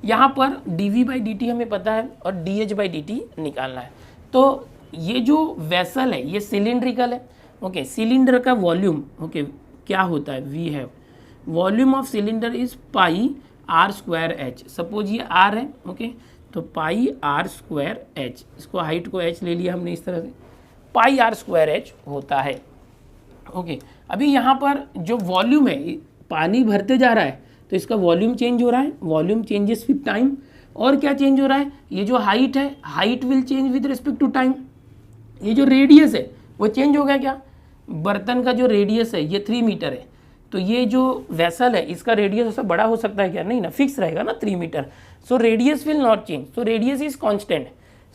यहाँ पर dv/dt हमें पता है और dh/dt निकालना है। तो ये जो वेसल है ये सिलिंड्रिकल है, ओके, सिलिंडर का वॉल्यूम, ओके, क्या होता है, we have volume of cylinder is pi r square h, suppose ये r है, ओके, तो पाई r स्क्वायर h, इसको हाइट को h ले लिया हमने इस तरह से, पाई r स्क्वायर h होता है, ओके। अभी यहाँ पर जो वॉल्यूम है, पानी भरते जा रहा है तो इसका वॉल्यूम चेंज हो रहा है, वॉल्यूम चेंजेस विथ टाइम। और क्या चेंज हो रहा है, ये जो हाइट है, height will change with respect to time. ये जो रेडियस है वो चेंज हो गया क्या, बर्तन का जो रेडियस है ये 3 मीटर है, तो ये जो वेसल है इसका रेडियस ऐसा बड़ा हो सकता है क्या, नहीं ना, फिक्स रहेगा ना 3 metre. So radius will not change, so radius is constant,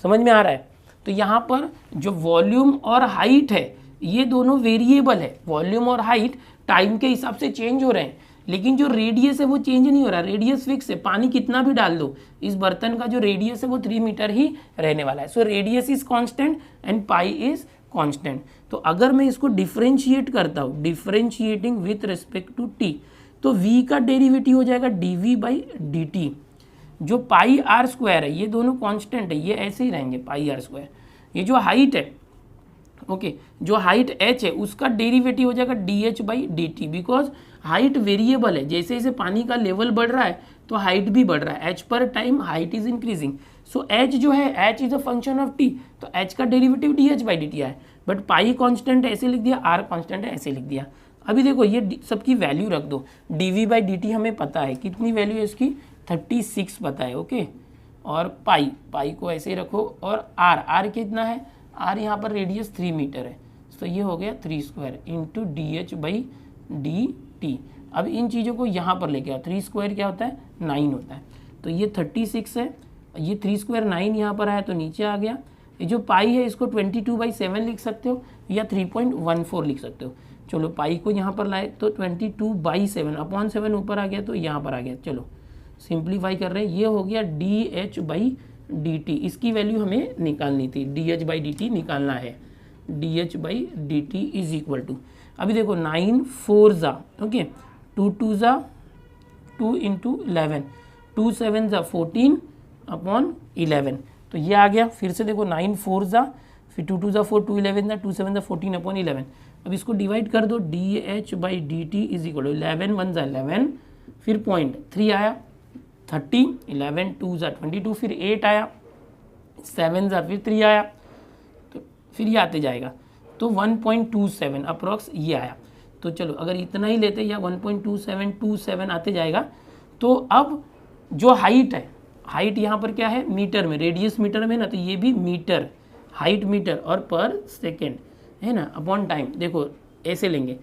समझ में आ रहा है। तो यहाँ पर जो वॉल्यूम और हाइट है ये दोनों वेरिएबल है, वॉल्यूम और हाइट टाइम के हिसाब से चेंज हो रहे हैं, लेकिन जो रेडियस है वो चेंज नहीं हो रहा, रेडियस फिक्स है, पानी कितना भी डाल दो इस बर्तन का जो रेडियस है वो 3 मीटर ही रहने वाला है। So radius is constant and pi is constant. तो अगर मैं इसको डिफरेंशिएट करता हूँ, differentiating with respect to T, तो v का डेरिवेटिव हो जाएगा dv/dt। जो पाई r स्क्वायर है ये दोनों कांस्टेंट है, ये ऐसे ही रहेंगे पाई r स्क्वायर। ये जो हाइट है, ओके, जो हाइट h है उसका डेरिवेटिव हो जाएगा dh/dt, बिकॉज हाइट वेरिएबल है, जैसे जैसे पानी का लेवल बढ़ रहा है तो हाइट भी बढ़ रहा है, h पर time height is increasing. So h जो है h is a function of t, तो h का डेरिवेटिव dh/dt है, बट पाई कांस्टेंट है ऐसे लिख दिया, r कांस्टेंट है ऐसे लिख दिया। अभी देखो ये सबकी वैल्यू रख दो, dv/dt हमें पता है कितनी वैल्यू है इसकी, 36 पता है, ओके। और पाई को ऐसे ही रखो, और r कितना है, r यहाँ पर रेडियस 3 मीटर है, तो ये हो गया 3 स्क्वायर इंटू dh/dt। अब इन चीज़ों को यहाँ पर लेके आओ, 3 स्क्वायर क्या होता है 9 होता है, तो ये 36 है, ये 3 स्क्वायर 9 यहाँ पर आया तो नीचे आ गया। ये जो पाई है इसको 22/7 लिख सकते हो या 3.14 लिख सकते हो। चलो पाई को यहाँ पर लाए तो 22/7 अपॉन 7 ऊपर आ गया तो यहाँ पर आ गया। चलो सिंप्लीफाई कर रहे हैं, ये हो गया dh/dt, इसकी वैल्यू हमें निकालनी थी, dh/dt निकालना है, dh/dt इज इक्वल टू, अभी देखो 9 4 जा, ओके, 2 2 जा 2 इंटू 11, 2 7 जा 14 अपॉन 11, तो ये आ गया। फिर से देखो 9 4 जा, फिर 2 2 जा 4, 2 11 जा, 2 7 जा 14 अपॉन 11। अब इसको डिवाइड कर दो, dh/dt इज इक्वल टू 11 1 जा 11, फिर पॉइंट 3 आया 30, 11 2 जा 22, फिर 8 आया, 7 जा फिर 3 आया, तो फिर ये आते जाएगा, तो 1.27 अप्रॉक्स ये आया। तो चलो अगर इतना ही लेते या 1.2727 आते जाएगा तो अब जो हाइट है, हाइट यहाँ पर क्या है मीटर में, रेडियस मीटर में ना, तो ये भी मीटर, हाइट मीटर और पर सेकेंड है ना, अपॉन टाइम। देखो ऐसे लेंगे,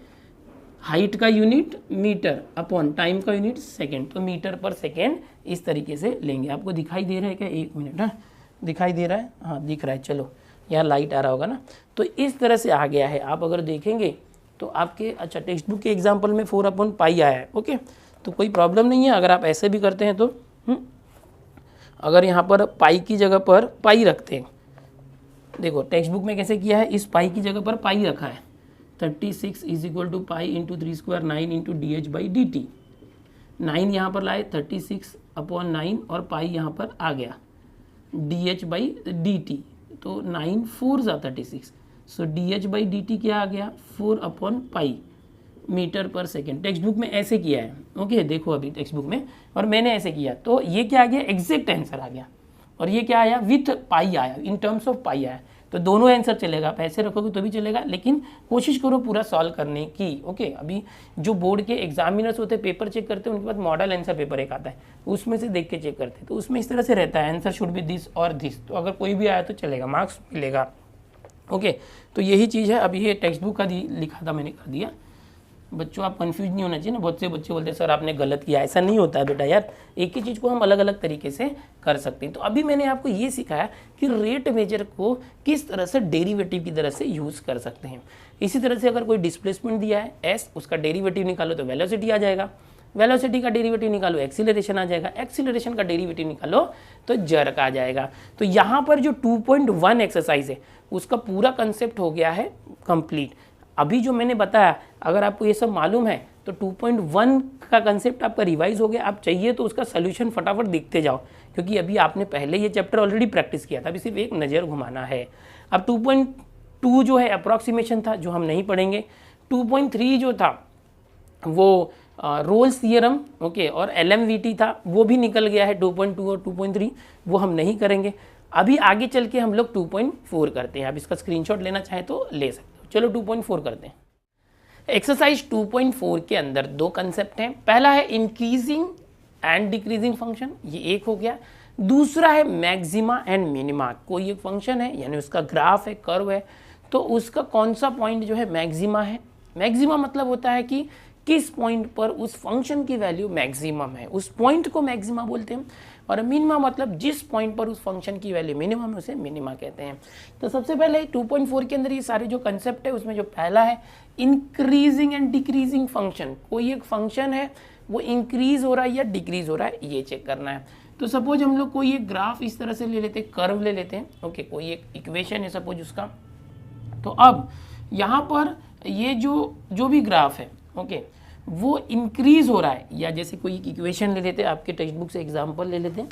हाइट का यूनिट मीटर अपॉन टाइम का यूनिट सेकेंड, तो मीटर पर सेकेंड इस तरीके से लेंगे। आपको दिखाई दे रहा है क्या? एक मिनट, हाँ दिखाई दे रहा है, हाँ दिख रहा है, चलो यहाँ लाइट आ रहा होगा ना। तो इस तरह से आ गया है। आप अगर देखेंगे तो आपके अच्छा टेक्स्ट बुक के एग्जाम्पल में 4/π आया है, ओके, तो कोई प्रॉब्लम नहीं है अगर आप ऐसे भी करते हैं तो। अगर यहाँ पर पाई की जगह पर पाई रखते हैं, देखो टेक्स्ट बुक में कैसे किया है, इस पाई की जगह पर पाई रखा है, 36 = पाई इंटू 3² 9 इंटू dh/dt। 9 यहाँ पर लाए 36/9 और पाई यहाँ पर आ गया dh/dt, तो 9 4 36, सो dh/dt क्या आ गया 4/π मीटर पर सेकेंड। टेक्स्ट बुक में ऐसे किया है, ओके, देखो अभी टेक्स्ट बुक में, और मैंने ऐसे किया, तो ये क्या आ गया एग्जैक्ट आंसर आ गया, और ये क्या आया विथ पाई आया, इन टर्म्स ऑफ पाई आया। तो दोनों आंसर चलेगा, आप ऐसे रखोगे तो भी चलेगा, लेकिन कोशिश करो पूरा सॉल्व करने की, ओके। अभी जो बोर्ड के एग्जामिनर्स होते हैं, पेपर चेक करते हैं, उनके पास मॉडल आंसर पेपर एक आता है, उसमें से देख के चेक करते हैं, तो उसमें इस तरह से रहता है आंसर शुड बी दिस और दिस, तो अगर कोई भी आया तो चलेगा, मार्क्स मिलेगा, ओके। तो यही चीज़ है। अभी ये टेक्स्ट बुक का लिखा था मैंने कर दिया। बच्चों आप कंफ्यूज नहीं होना चाहिए ना, बहुत से बच्चे बोलते हैं सर आपने गलत किया, ऐसा नहीं होता है बेटा यार, एक ही चीज़ को हम अलग अलग तरीके से कर सकते हैं। तो अभी मैंने आपको ये सिखाया कि रेट मेजर को किस तरह से डेरिवेटिव की तरह से यूज़ कर सकते हैं। इसी तरह से अगर कोई डिस्प्लेसमेंट दिया है एस, उसका डेरिवेटिव निकालो तो वेलोसिटी आ जाएगा, वेलोसिटी का डेरिवेटिव निकालो एक्सीलरेशन आ जाएगा, एक्सीलरेशन का डेरिवेटिव निकालो तो जर्क आ जाएगा। तो यहाँ पर जो 2.1 एक्सरसाइज है उसका पूरा कंसेप्ट हो गया है कंप्लीट। अभी जो मैंने बताया, अगर आपको ये सब मालूम है तो 2.1 का कंसेप्ट आपका रिवाइज हो गया। आप चाहिए तो उसका सोल्यूशन फटाफट देखते जाओ, क्योंकि अभी आपने पहले ये चैप्टर ऑलरेडी प्रैक्टिस किया था, अभी सिर्फ एक नज़र घुमाना है। अब 2.2 जो है अप्रॉक्सीमेशन था, जो हम नहीं पढ़ेंगे। 2.3 जो था वो रोल्स थियरम, ओके, और LMVT था, वो भी निकल गया है। 2.2 और 2.3 वो हम नहीं करेंगे। अभी आगे चल के हम लोग 2.4 करते हैं। आप इसका स्क्रीनशॉट लेना चाहें तो ले सकते हो। चलो 2.4 करते हैं। एक्सरसाइज 2.4 के अंदर दो कंसेप्ट हैं। पहला है इंक्रीजिंग एंड डिक्रीजिंग फंक्शन, ये एक हो गया। दूसरा है मैक्सिमा एंड मिनिमा। कोई एक फंक्शन है, यानी उसका ग्राफ है, कर्व है, तो उसका कौन सा पॉइंट जो है मैक्सिमा है। मैक्सिमा मतलब होता है कि किस पॉइंट पर उस फंक्शन की वैल्यू मैक्सिमम है, उस पॉइंट को मैक्सिमा बोलते हैं। और मिनिमा मतलब जिस पॉइंट पर उस फंक्शन की वैल्यू मिनिमम है उसे मिनिमा कहते हैं। तो सबसे पहले 2.4 के अंदर ये सारे जो कंसेप्ट है उसमें जो पहला है इंक्रीजिंग एंड डिक्रीजिंग फंक्शन। कोई एक फंक्शन है वो इंक्रीज हो रहा है या डिक्रीज हो रहा है, ये चेक करना है। तो सपोज हम लोग कोई एक ग्राफ इस तरह से ले लेते हैं, कर्व ले लेते हैं, ओके, कोई एक इक्वेशन है सपोज उसका। तो अब यहाँ पर ये जो भी ग्राफ है, ओके, वो इंक्रीज हो रहा है, या जैसे कोई इक्वेशन ले लेते हैं, आपके टेक्स्ट बुक से एग्जांपल ले लेते हैं,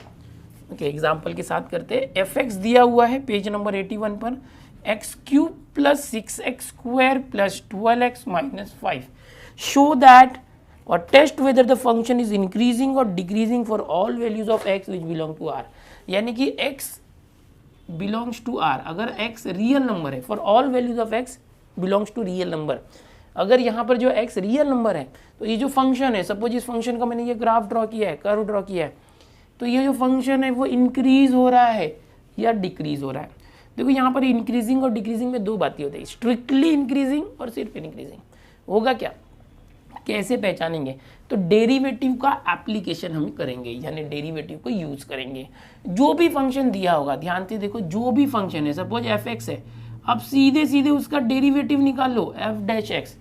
ओके, एग्जांपल के साथ करते हैं। fx दिया हुआ है पेज नंबर 81 पर, x³ + 6x² + 12x - 5 show that और test whether the function is increasing और decreasing for all values of x which belong to r। यानी कि x बिलोंग्स टू r, अगर x रियल नंबर है, for all values of x belongs to real number. अगर यहाँ पर जो x real number है तो ये जो फंक्शन है, सपोज इस फंक्शन का मैंने ये ग्राफ ड्रॉ किया है, कर्व ड्रॉ किया है, तो ये जो फंक्शन है वो इंक्रीज हो रहा है या डिक्रीज हो रहा है। देखो यहाँ पर इंक्रीजिंग और डिक्रीजिंग में दो बातें होती है, स्ट्रिक्टली इंक्रीजिंग और सिर्फ इंक्रीजिंग। होगा क्या, कैसे पहचानेंगे? तो डेरिवेटिव का एप्लीकेशन हम करेंगे, यानी डेरिवेटिव को यूज करेंगे। जो भी फंक्शन दिया होगा, ध्यान से देखो, जो भी फंक्शन है, सपोज fx है, अब सीधे सीधे उसका डेरिवेटिव निकाल लो f'(x),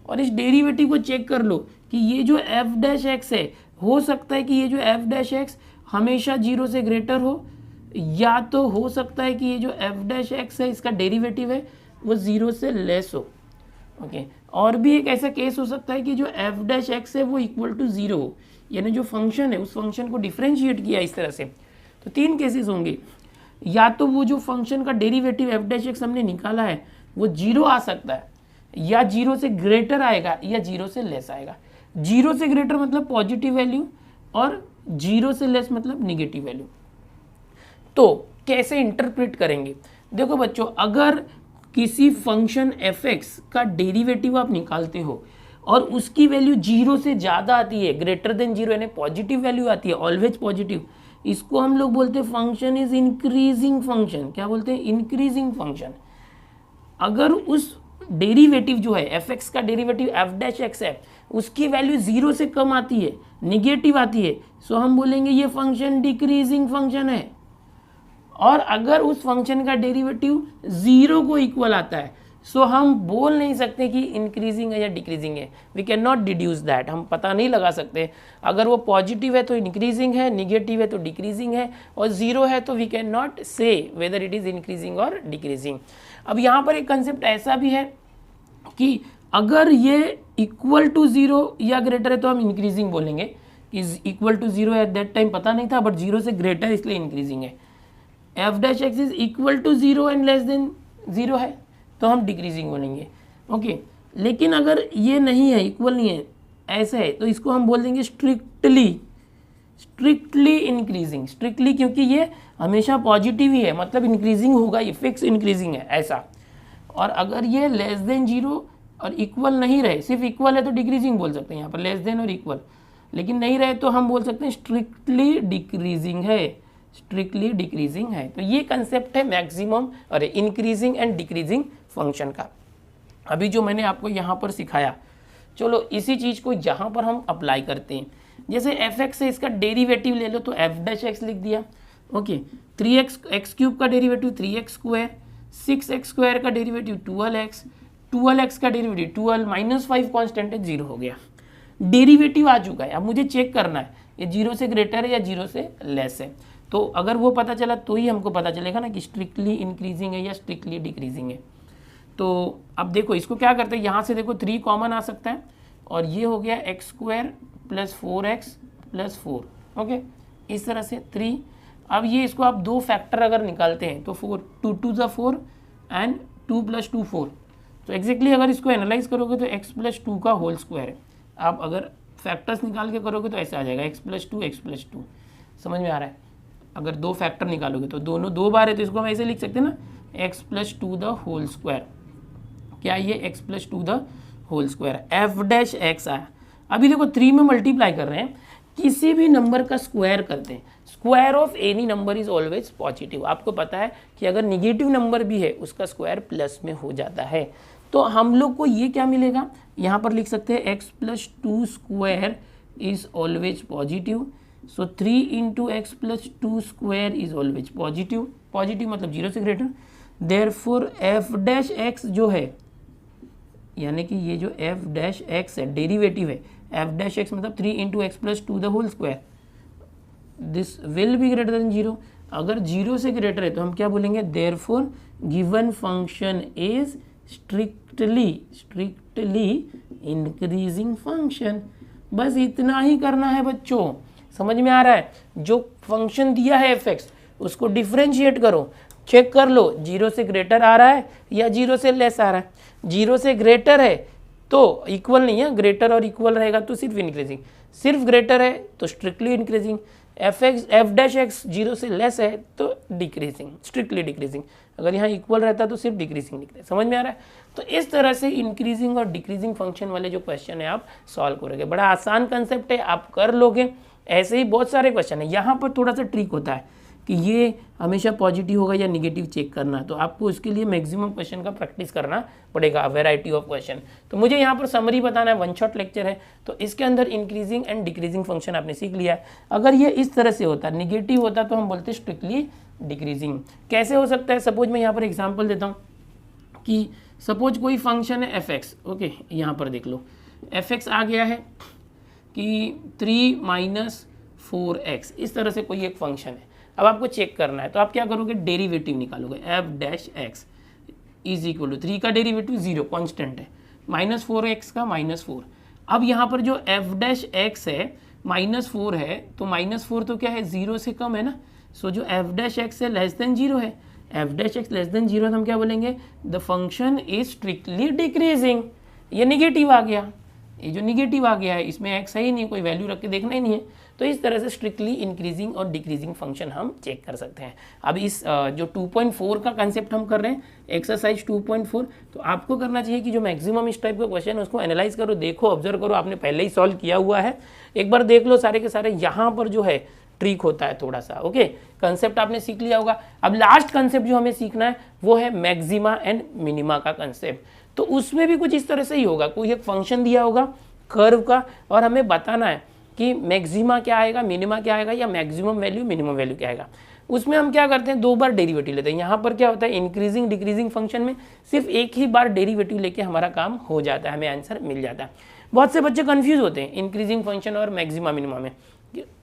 और इस डेरिवेटिव को चेक कर लो कि ये जो f'(x) है, हो सकता है कि ये जो f'(x) हमेशा 0 से ग्रेटर हो, या तो हो सकता है कि ये जो f'(x) है इसका डेरिवेटिव है वो 0 से लेस हो, ओके। और भी एक ऐसा केस हो सकता है कि जो f'(x) है वो इक्वल टू 0 हो, यानी जो फंक्शन है उस फंक्शन को डिफ्रेंशिएट किया इस तरह से। तो तीन केसेस होंगे, या तो वो जो फंक्शन का डेरिवेटिव f'(x) हमने निकाला है वो 0 आ सकता है, या 0 से ग्रेटर आएगा, या 0 से लेस आएगा। 0 से ग्रेटर मतलब पॉजिटिव वैल्यू, और 0 से लेस मतलब निगेटिव वैल्यू। तो कैसे इंटरप्रेट करेंगे? देखो बच्चों, अगर किसी फंक्शन fx का डेरिवेटिव आप निकालते हो और उसकी वैल्यू 0 से ज़्यादा आती है, ग्रेटर देन 0 यानी पॉजिटिव वैल्यू आती है, ऑलवेज पॉजिटिव, इसको हम लोग बोलते हैं फंक्शन इज इंक्रीजिंग फंक्शन। क्या बोलते हैं? Increasing function. अगर उस डेरिवेटिव जो है एफ एक्स का डेरिवेटिव एफ डैश एक्स है, उसकी वैल्यू 0 से कम आती है, निगेटिव आती है, सो हम बोलेंगे ये फंक्शन डिक्रीजिंग फंक्शन है। और अगर उस फंक्शन का डेरिवेटिव 0 को इक्वल आता है, सो हम बोल नहीं सकते कि इंक्रीजिंग है या डिक्रीजिंग है। We can not deduce that, हम पता नहीं लगा सकते। अगर वो पॉजिटिव है तो इंक्रीजिंग है, निगेटिव है तो डिक्रीजिंग है, और 0 है तो वी कैन नॉट से वेदर इट इज इंक्रीजिंग और डिक्रीजिंग। अब यहाँ पर एक कंसेप्ट ऐसा भी है कि अगर ये इक्वल टू 0 या ग्रेटर है तो हम इंक्रीजिंग बोलेंगे, कि equal to 0 at that time पता नहीं था, बट 0 से ग्रेटर इसलिए इंक्रीजिंग है। F dash X is equal to 0 and less than 0 है तो हम डिक्रीजिंग बोलेंगे। ओके, लेकिन अगर ये नहीं है, इक्वल नहीं है, ऐसे है, तो इसको हम बोल देंगे स्ट्रिक्टली इंक्रीजिंग। स्ट्रिक्टली क्योंकि ये हमेशा पॉजिटिव ही है, मतलब इंक्रीजिंग होगा, ये फिक्स इंक्रीजिंग है ऐसा। और अगर ये लेस देन 0 और इक्वल नहीं रहे, सिर्फ इक्वल है तो डिक्रीजिंग बोल सकते हैं यहाँ पर, लेस देन और इक्वल, लेकिन नहीं रहे तो हम बोल सकते हैं स्ट्रिक्टली डिक्रीजिंग है, स्ट्रिक्टली डिक्रीजिंग है। तो ये कंसेप्ट है मैक्सिमम और इंक्रीजिंग एंड डिक्रीजिंग फंक्शन का। अभी जो मैंने आपको यहाँ पर सिखाया, चलो इसी चीज़ को यहाँ पर हम अप्लाई करते हैं। जैसे एफ एक्स है, इसका डेरिवेटिव ले लो तो एफ डैश एक्स लिख दिया। ओके, 3x एक्स क्यूब का derivative 3x square, 6x square का डेरिवेटिव 12x, 12x का डेरिवेटिव 12 -5 कॉन्स्टेंट है, 0 हो गया। डेरिवेटिव आ चुका है, अब मुझे चेक करना है ये 0 से ग्रेटर है या 0 से लेस है। तो अगर वो पता चला तो ही हमको पता चलेगा ना कि स्ट्रिक्टली इंक्रीजिंग है या स्ट्रिक्टली डिक्रीजिंग है। तो अब देखो इसको क्या करते हैं, यहाँ से देखो 3 कॉमन आ सकता है और ये हो गया X square plus 4x plus 4। Okay, इस तरह से 3। अब ये इसको आप 2 फैक्टर अगर निकालते हैं तो 4 2 2 ज़ा 4 एंड 2 + 2 4। तो एग्जैक्टली अगर इसको एनालाइज करोगे तो x + 2 का होल स्क्वायर है। आप अगर फैक्टर्स निकाल के करोगे तो ऐसे आ जाएगा x + 2 x + 2। समझ में आ रहा है? अगर 2 फैक्टर निकालोगे तो दोनों 2 बार है तो इसको हम ऐसे लिख सकते हैं ना, x + 2 द होल स्क्वायर। क्या ये x + 2 the whole square, F dash X आया। अभी देखो 3 में मल्टीप्लाई कर रहे हैं, किसी भी नंबर का स्क्वायर करते हैं, square of any number is always positive. आपको पता है कि अगर निगेटिव नंबर भी है उसका स्क्वायर प्लस में हो जाता है। तो हम लोग को ये क्या मिलेगा, यहाँ पर लिख सकते हैं x + 2 square is always positive. So 3 × x + 2 square is always positive. Positive मतलब 0 से greater. Therefore F dash X जो है, यानी कि ये जो एफ डैश एक्स है डेरिवेटिव है, एफ डैश एक्स मतलब 3 × x + 2 the whole square, this will be greater than 0। अगर 0 से ग्रेटर है तो हम क्या बोलेंगे, therefore given function is strictly increasing function. बस इतना ही करना है बच्चों, समझ में आ रहा है? जो फंक्शन दिया है एफ एक्स उसको डिफ्रेंशिएट करो, चेक कर लो 0 से ग्रेटर आ रहा है या 0 से लेस आ रहा है। 0 से ग्रेटर है तो इक्वल नहीं है, ग्रेटर और इक्वल रहेगा तो सिर्फ इंक्रीजिंग, सिर्फ ग्रेटर है तो strictly increasing. F dash x 0 से लेस है तो डिक्रीजिंग, स्ट्रिक्टली डिक्रीजिंग। अगर यहाँ इक्वल रहता तो सिर्फ डिक्रीजिंग लिखते हैं। समझ में आ रहा है? तो इस तरह से इंक्रीजिंग और डिक्रीजिंग फंक्शन वाले जो क्वेश्चन है आप सॉल्व करोगे। बड़ा आसान कंसेप्ट है, आप कर लोगे। ऐसे ही बहुत सारे क्वेश्चन है, यहाँ पर थोड़ा सा ट्रिक होता है कि ये हमेशा पॉजिटिव होगा या निगेटिव चेक करना, तो आपको इसके लिए मैक्सिमम क्वेश्चन का प्रैक्टिस करना पड़ेगा, वैरायटी ऑफ क्वेश्चन। तो मुझे यहाँ पर समरी बताना है, 1 शॉट लेक्चर है, तो इसके अंदर इंक्रीजिंग एंड डिक्रीजिंग फंक्शन आपने सीख लिया है। अगर ये इस तरह से होता, निगेटिव होता, तो हम बोलते स्ट्रिक्टली डिक्रीजिंग। कैसे हो सकता है, सपोज मैं यहाँ पर एग्जाम्पल देता हूँ कि सपोज कोई फंक्शन है एफ एक्स। ओके, यहाँ पर देख लो एफ एक्स आ गया है कि 3 - 4x, इस तरह से कोई एक फंक्शन है। अब आपको चेक करना है तो आप क्या करोगे, डेरिवेटिव निकालोगे। F dash X is equal to 3 का डेरिवेटिव 0 कांस्टेंट है, -4x का -4। अब यहाँ पर जो एफ डैश एक्स है -4 है, तो -4 तो क्या है, 0 से कम है ना। सो जो एफ डैश एक्स है लेस देन 0 है, F dash x less than 0 तो हम क्या बोलेंगे, the function is strictly decreasing. ये निगेटिव आ गया, ये जो निगेटिव आ गया है इसमें एक्स है ही नहीं, कोई वैल्यू रख के देखना ही नहीं है। तो इस तरह से स्ट्रिक्टली इंक्रीजिंग और डिक्रीजिंग फंक्शन हम चेक कर सकते हैं। अब इस जो 2.4 का कंसेप्ट हम कर रहे हैं एक्सरसाइज 2.4, तो आपको करना चाहिए कि जो मैक्सिमम इस टाइप का क्वेश्चन है उसको एनालाइज करो, देखो, ऑब्जर्व करो, आपने पहले ही सॉल्व किया हुआ है, एक बार देख लो सारे के सारे। यहाँ पर जो है ट्रिक होता है थोड़ा सा, ओके। कंसेप्ट आपने सीख लिया होगा। अब लास्ट कंसेप्ट जो हमें सीखना है वो है मैक्सिमा एंड मिनिमा का कंसेप्ट। तो उसमें भी कुछ इस तरह से ही होगा, कोई एक फंक्शन दिया होगा कर्व का और हमें बताना है कि मैक्सिमा क्या आएगा, मिनिमा क्या आएगा, या मैक्सिमम वैल्यू मिनिमम वैल्यू क्या आएगा। उसमें हम क्या करते हैं, 2 बार डेरिवेटिव लेते हैं। यहाँ पर क्या होता है, इंक्रीजिंग डिक्रीजिंग फंक्शन में सिर्फ एक ही बार डेरिवेटिव लेके हमारा काम हो जाता है, हमें आंसर मिल जाता है। बहुत से बच्चे कंफ्यूज होते हैं इंक्रीजिंग फंक्शन और मैक्सिमा मिनिमा में,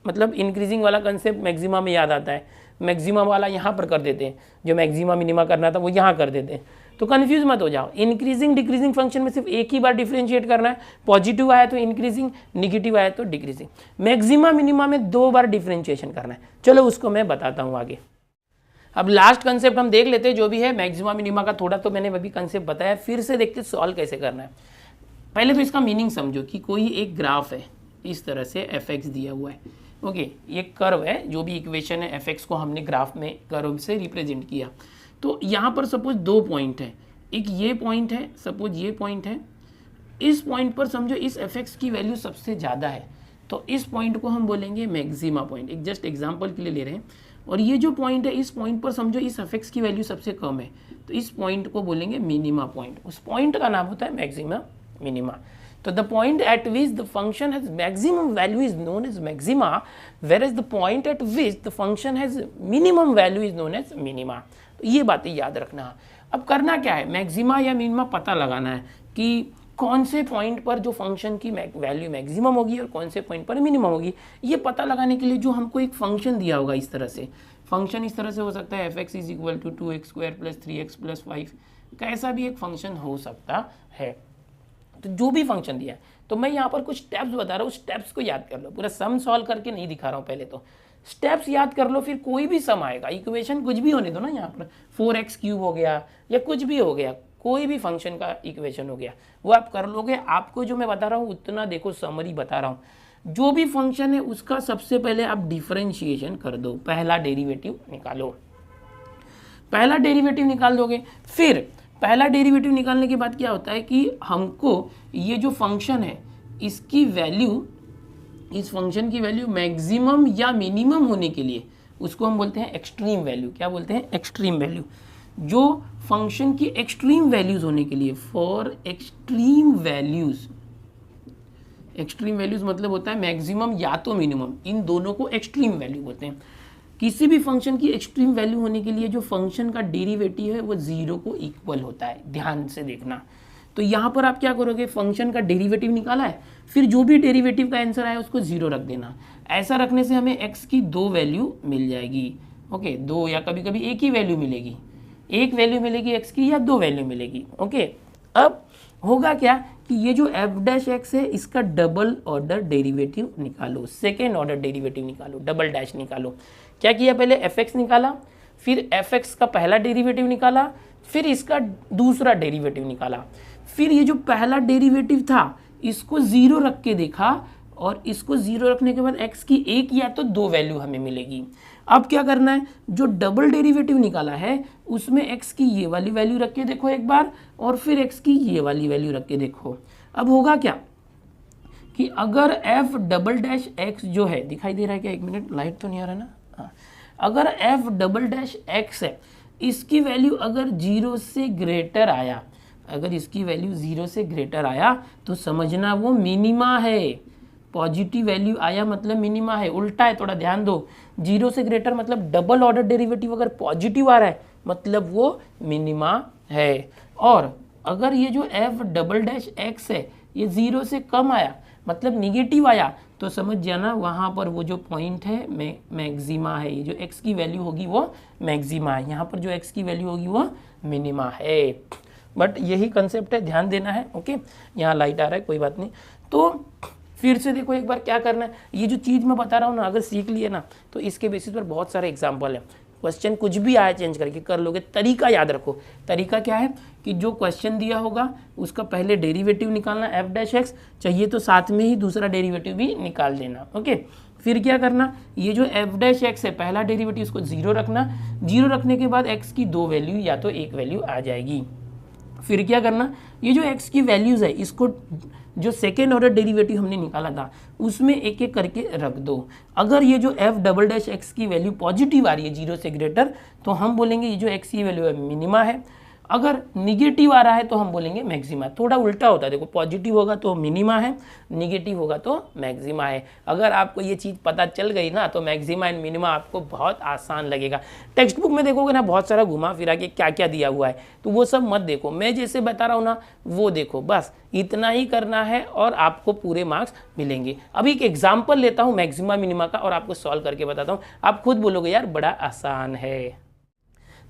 मतलब इंक्रीजिंग वाला कंसेप्ट मैक्सिमा में याद आता है, मैक्सिमा वाला यहाँ पर कर देते हैं, जो मैक्सिमा मिनिमा करना था वो यहाँ कर देते हैं। तो कंफ्यूज मत हो जाओ, इंक्रीजिंग डिक्रीजिंग फंक्शन में सिर्फ एक ही बार डिफरेंशिएट करना है, पॉजिटिव आया तो इंक्रीजिंग, निगेटिव आया तो डिक्रीजिंग। मैक्सिमा मिनिमा में 2 बार डिफरेंशिएशन करना है। चलो उसको मैं बताता हूँ आगे। अब लास्ट कंसेप्ट हम देख लेते हैं जो भी है मैक्सिमा मिनिमा का, थोड़ा तो मैंने अभी कंसेप्ट बताया, फिर से देखते सॉल्व कैसे करना है। पहले तो इसका मीनिंग समझो कि कोई एक ग्राफ है, इस तरह से fx दिया हुआ है, ओके। ये कर्व है, जो भी इक्वेशन है fx को हमने ग्राफ में कर्व से रिप्रेजेंट किया। तो यहाँ पर सपोज 2 पॉइंट है, एक ये पॉइंट है, सपोज ये पॉइंट है, इस पॉइंट पर समझो इस fx की वैल्यू सबसे ज़्यादा है, तो इस पॉइंट को हम बोलेंगे मैक्सिमा पॉइंट, एक जस्ट एग्जांपल के लिए ले रहे हैं। और ये जो पॉइंट है, इस पॉइंट पर समझो इस fx की वैल्यू सबसे कम है, तो इस पॉइंट को बोलेंगे मिनिमा पॉइंट, उस पॉइंट का नाम होता है maxima minima. So the point at which the function has maximum value is known as maxima, whereas the point at which the function has minimum value is known as minima. तो ये बातें याद रखना। अब करना क्या है, मैक्सिमा या मिनिमा पता लगाना है कि कौन से पॉइंट पर जो फंक्शन की वैल्यू मैक्सिमम होगी और कौन से पॉइंट पर मिनिमम होगी। ये पता लगाने के लिए जो हमको एक फंक्शन दिया होगा, इस तरह से फंक्शन इस तरह से हो सकता है fx is equal to 2x² + 3x + 5, कैसा भी एक फंक्शन हो सकता है। तो जो भी फंक्शन दिया है, तो मैं यहाँ पर कुछ स्टेप्स बता रहा हूँ, स्टेप्स को याद कर लो। पूरा सम सॉल्व करके नहीं दिखा रहा हूँ, पहले तो स्टेप्स याद कर लो, फिर कोई भी सम आएगा, इक्वेशन कुछ भी होने दो ना, यहाँ पर 4x³ हो गया या कुछ भी हो गया, कोई भी फंक्शन का इक्वेशन हो गया, वो आप कर लोगे। आपको जो मैं बता रहा हूँ उतना देखो, समरी बता रहा हूँ। जो भी फंक्शन है उसका सबसे पहले आप डिफरेंशिएशन कर दो, पहला डेरिवेटिव निकालो। पहला डेरिवेटिव निकाल दोगे, फिर पहला डेरिवेटिव निकालने के बाद क्या होता है कि हमको ये जो फंक्शन है इसकी वैल्यू, इस फंक्शन की वैल्यू मैक्सिमम या मिनिमम होने के लिए उसको हम बोलते हैं एक्सट्रीम वैल्यू। क्या बोलते हैं, एक्सट्रीम वैल्यू। जो फंक्शन की एक्सट्रीम वैल्यूज होने के लिए, for extreme values, extreme values मतलब होता है मैक्सिमम या तो मिनिमम, इन दोनों को एक्सट्रीम वैल्यू बोलते हैं। किसी भी फंक्शन की एक्सट्रीम वैल्यू होने के लिए जो फंक्शन का डेरिवेटिव है वो 0 को इक्वल होता है, ध्यान से देखना। तो यहाँ पर आप क्या करोगे, फंक्शन का डेरिवेटिव निकाला है, फिर जो भी डेरिवेटिव का आंसर आया उसको 0 रख देना। ऐसा रखने से हमें x की 2 वैल्यू मिल जाएगी, ओके, 2 या कभी कभी एक ही वैल्यू मिलेगी, एक वैल्यू मिलेगी x की या 2 वैल्यू मिलेगी, ओके। अब होगा क्या कि ये जो f' है इसका डबल ऑर्डर डेरिवेटिव निकालो, सेकेंड ऑर्डर डेरिवेटिव निकालो, डबल डैश निकालो। क्या किया, पहले fx निकाला, फिर fx का पहला डेरिवेटिव निकाला, फिर इसका दूसरा डेरिवेटिव निकाला, फिर ये जो पहला डेरिवेटिव था इसको 0 रख के देखा, और इसको 0 रखने के बाद x की 1 या तो 2 वैल्यू हमें मिलेगी। अब क्या करना है, जो डबल डेरिवेटिव निकाला है उसमें x की ये वाली वैल्यू रख के देखो एक बार, और फिर x की ये वाली वैल्यू रख के देखो। अब होगा क्या कि अगर f'(x) जो है, दिखाई दे रहा है क्या, एक मिनट, लाइट तो नहीं आ रहा ना, हाँ, अगर f'(x) है, इसकी वैल्यू अगर 0 से ग्रेटर आया, अगर इसकी वैल्यू 0 से ग्रेटर आया तो समझना वो मिनिमा है। पॉजिटिव वैल्यू आया मतलब मिनिमा है, उल्टा है, थोड़ा ध्यान दो। 0 से ग्रेटर मतलब डबल ऑर्डर डेरिवेटिव अगर पॉजिटिव आ रहा है मतलब वो मिनिमा है। और अगर ये जो f'(x) है ये 0 से कम आया मतलब निगेटिव आया, तो समझ जाना वहाँ पर वो जो पॉइंट है मैक्सिमा है। ये जो x की वैल्यू होगी वो मैक्सिमा है, यहाँ पर जो x की वैल्यू होगी वो मिनिमा है। बट यही कंसेप्ट है, ध्यान देना है, ओके। यहाँ लाइट आ रहा है, कोई बात नहीं। तो फिर से देखो एक बार क्या करना है, ये जो चीज़ मैं बता रहा हूँ ना, अगर सीख लिए ना तो इसके बेसिस पर बहुत सारे एग्जाम्पल है। क्वेश्चन कुछ भी आया चेंज करके कर लोगे। तरीका याद रखो, तरीका क्या है कि जो क्वेश्चन दिया होगा उसका पहले डेरिवेटिव निकालना एफ डैश एक्स, चाहिए तो साथ में ही दूसरा डेरिवेटिव भी निकाल देना। ओके, फिर क्या करना, ये जो एफ डैश एक्स है पहला डेरिवेटिव इसको 0 रखना, 0 रखने के बाद एक्स की 2 वैल्यू या तो 1 वैल्यू आ जाएगी। फिर क्या करना, ये जो x की वैल्यूज़ है इसको जो सेकेंड ऑर्डर डेरिवेटिव हमने निकाला था उसमें एक एक करके रख दो। अगर ये जो f डबल डैश एक्स की वैल्यू पॉजिटिव आ रही है 0 से ग्रेटर तो हम बोलेंगे ये जो x की वैल्यू है मिनिमा है, अगर निगेटिव आ रहा है तो हम बोलेंगे मैक्सिमा। थोड़ा उल्टा होता है, देखो पॉजिटिव होगा तो मिनिमा है, निगेटिव होगा तो मैक्सिमा है। अगर आपको ये चीज़ पता चल गई ना तो मैक्सिमा एंड मिनिमा आपको बहुत आसान लगेगा। टेक्स्ट बुक में देखोगे ना बहुत सारा घुमा फिरा के क्या क्या दिया हुआ है, तो वो सब मत देखो, मैं जैसे बता रहा हूँ ना वो देखो, बस इतना ही करना है और आपको पूरे मार्क्स मिलेंगे। अभी एक एग्जाम्पल लेता हूँ मैक्सिमा मिनिमा का और आपको सॉल्व करके बताता हूँ, आप खुद बोलोगे यार बड़ा आसान है।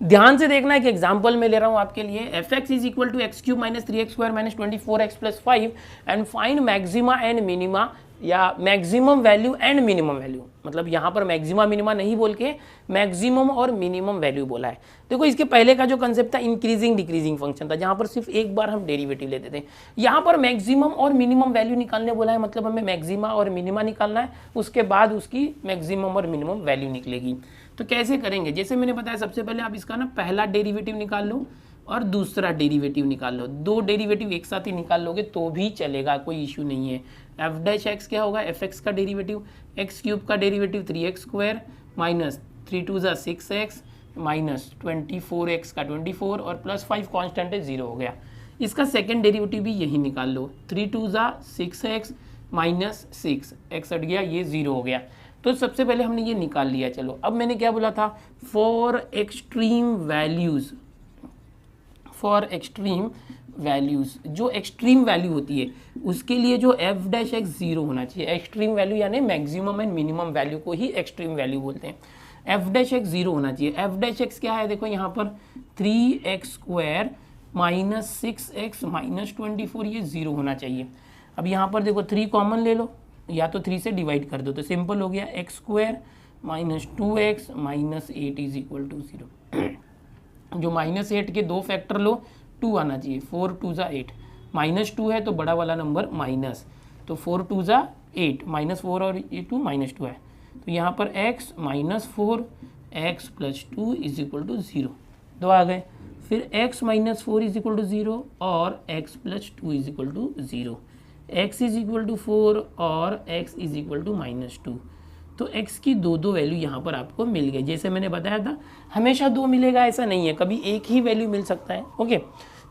ध्यान से देखना, एक एग्जांपल में ले रहा हूं आपके लिए। F X is equal to X cube minus 3x square minus 24x plus 5 and find maxima and minima या maximum value and minimum value. मतलब यहाँ पर मैक्सिमा मिनिमा नहीं बोल के मैक्सिमम और मिनिमम वैल्यू बोला है। देखो इसके पहले का जो कंसेप्ट था इंक्रीजिंग डिक्रीजिंग फंक्शन था, जहाँ पर सिर्फ एक बार हम डेरिवेटिव लेते थे। यहाँ पर मैक्सिमम और मिनिमम वैल्यू निकालने बोला है, मतलब हमें मैक्सिमा और मिनिमा निकालना है, उसके बाद उसकी मैक्सिमम और मिनिमम वैल्यू निकलेगी। तो कैसे करेंगे, जैसे मैंने बताया सबसे पहले आप इसका ना पहला डेरिवेटिव निकाल लो और दूसरा डेरिवेटिव निकाल लो। 2 डेरिवेटिव एक साथ ही निकाल लोगे तो भी चलेगा, कोई इशू नहीं है। एफ डैश एक्स क्या होगा, एफ एक्स का डेरिवेटिव, एक्स क्यूब का derivative 3x square minus 3 2 6x minus 24x का 24 और प्लस 5 कॉन्स्टेंट है 0 हो गया। इसका सेकेंड डेरिवेटिव भी यही निकाल लो, 3 2 6x माइनस 6 x हट गया, ये 0 हो गया। तो सबसे पहले हमने ये निकाल लिया। चलो अब मैंने क्या बोला था, for extreme values, for extreme values, जो एक्सट्रीम वैल्यू होती है उसके लिए जो एफ डैश एक्स 0 होना चाहिए। एक्सट्रीम वैल्यू यानी मैक्सिमम एंड मिनिमम वैल्यू को ही एक्सट्रीम वैल्यू बोलते हैं। एफ डैश एक्स 0 होना चाहिए। एफ डैश एक्स क्या है, देखो यहाँ पर 3x square minus 6x minus 24 ये 0 होना चाहिए। अब यहाँ पर देखो 3 कॉमन ले लो या तो 3 से डिवाइड कर दो तो सिंपल हो गया, X square minus 2x minus 8 is equal to 0। जो माइनस 8 के 2 फैक्टर लो, 2 आना चाहिए, 4 2 8, माइनस 2 है तो बड़ा वाला नंबर माइनस, तो 4 2 8, माइनस 4 और ये 2 माइनस 2 है, तो यहाँ पर x minus 4 x plus 2 is equal to 0, 2 आ गए। फिर x minus 4 is equal to 0 और x plus 2 is equal to 0, x is equal to 4 और x is equal to minus 2। तो x की 2 वैल्यू यहाँ पर आपको मिल गई। जैसे मैंने बताया था हमेशा 2 मिलेगा ऐसा नहीं है, कभी एक ही वैल्यू मिल सकता है। ओके,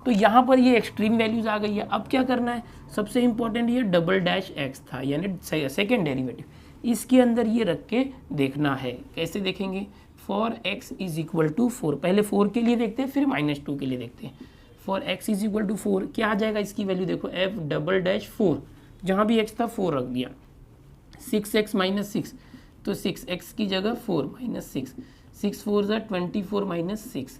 तो यहाँ पर ये एक्सट्रीम वैल्यूज आ गई है। अब क्या करना है, सबसे इंपॉर्टेंट ये डबल डैश एक्स था यानी सेकेंड डेरिवेटिव, इसके अंदर ये रख के देखना है। कैसे देखेंगे, for x is equal to 4, पहले 4 के लिए देखते हैं फिर माइनस 2 के लिए देखते हैं। For x is equal to 4 क्या आ जाएगा इसकी वैल्यू, देखो f डबल डैश 4, जहाँ भी x था 4 रख दिया, 6x माइनस 6, तो 6x की जगह 4 माइनस 6, 6 4 24 माइनस 6,